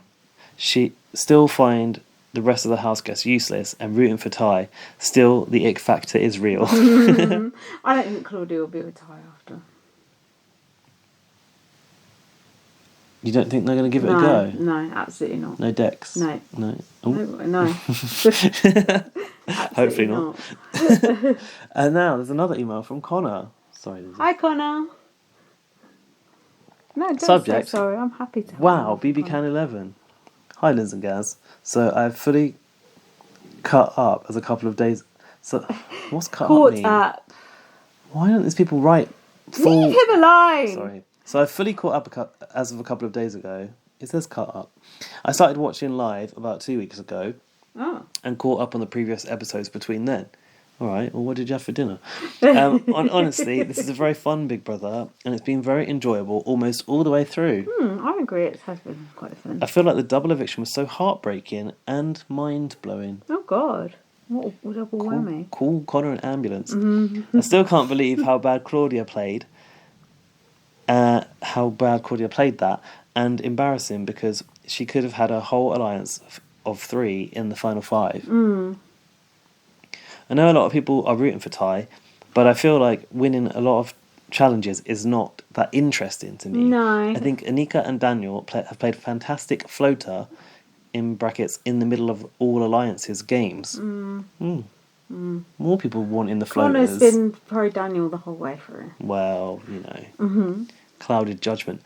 She still find the rest of the house guests useless, and rooting for Ty. Still, the ick factor is real. I don't think Claudia will be with Ty after. You don't think they're going to give it a go? No, absolutely not. No decks? No. No. No. Hopefully not. And now there's another email from Connor. Sorry, Lizzie. Hi, Connor. No, don't Subject. say sorry. I'm happy to. Wow, BB Can 11. Hi, Liz and Gaz. So I've fully cut up as a couple of days. So what's cut up mean? Up. Why don't these people write full... Leave him alone. Sorry. So I fully caught up as of a couple of days ago. It says cut up. I started watching live about 2 weeks ago. And caught up on the previous episodes between then. All right, well, what did you have for dinner? Honestly, this is a very fun Big Brother, and it's been very enjoyable almost all the way through. I agree, it has been quite fun. I feel like the double eviction was so heartbreaking and mind-blowing. Oh, God. What a double whammy. Call Connor an ambulance. I still can't believe how bad Claudia played. How bad Claudia played that. And embarrassing because she could have had a whole alliance of 3 in the final 5. I know a lot of people are rooting for Ty, but I feel like winning a lot of challenges is not that interesting to me. No. I think Anika and Daniel have played fantastic floater, in brackets, in the middle of all alliances games. More people want in the floaters. Connor's been pro Daniel the whole way through. Well, clouded judgment.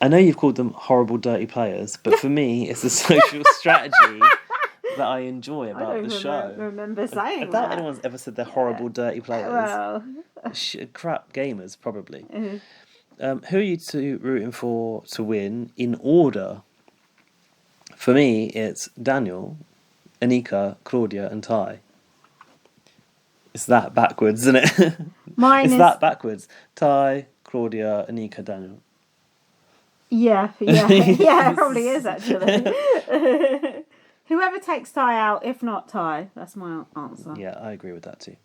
I know you've called them horrible, dirty players, but for me, it's a social strategy that I enjoy about the show. I remember saying I doubt anyone's ever said they're horrible, dirty players. Well. Crap gamers, probably. Who are you two rooting for to win in order? For me, it's Daniel, Anika, Claudia, and Ty. It's that backwards, isn't it? That backwards. Ty, Claudia, Anika, Daniel. Yeah, it probably is actually. Whoever takes Ty out, if not Ty, that's my answer. Yeah, I agree with that too.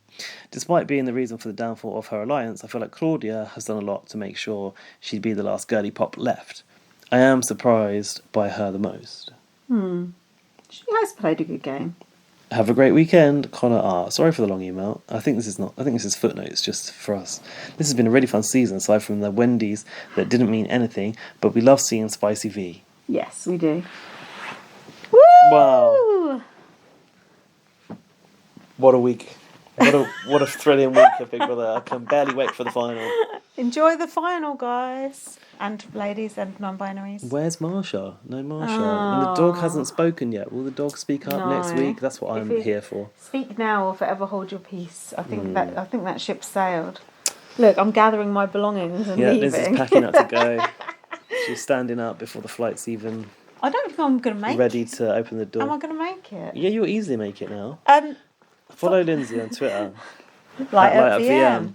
Despite being the reason for the downfall of her alliance, I feel like Claudia has done a lot to make sure she'd be the last girly pop left. I am surprised by her the most. She has played a good game. Have a great weekend, Connor R. Sorry for the long email. I think this is footnotes just for us. This has been a really fun season, aside from the Wendy's that didn't mean anything, but we love seeing Spicy V. Yes, we do. Woo! Wow. What a week. What a thrilling week, Big Brother. I can barely wait for the final. Enjoy the final, guys. And ladies and non-binaries. Where's Marsha? No Marsha. And the dog hasn't spoken yet. Will the dog speak up next week? That's what I'm here for. Speak now or forever hold your peace. I think that ship sailed. Look, I'm gathering my belongings and leaving. Liz is packing up to go. She's standing up before the flight's even... I don't think I'm going to make it. Ready to open the door. Am I going to make it? Yeah, you'll easily make it now. Follow Lindsay on Twitter. Light up VM.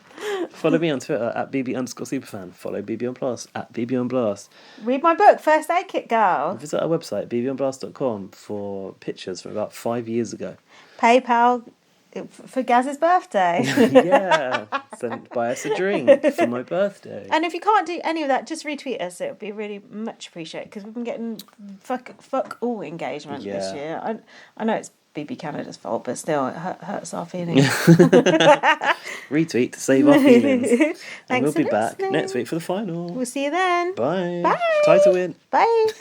Follow me on Twitter at bb_superfan. Follow BB on Blast at BB on Blast. Read my book, First Aid Kit Girl. Visit our website, bbonblast.com, for pictures from about 5 years ago. PayPal for Gaz's birthday. Yeah. Buy us a drink for my birthday. And if you can't do any of that, just retweet us. It would be really much appreciated because we've been getting fuck all engagement this year. I know it's BB Canada's fault, but still, it hurts our feelings. Retweet to save our feelings. Thanks and we'll be back listening. next week for the final. We'll see you then. Bye. Bye. Try to win. Bye.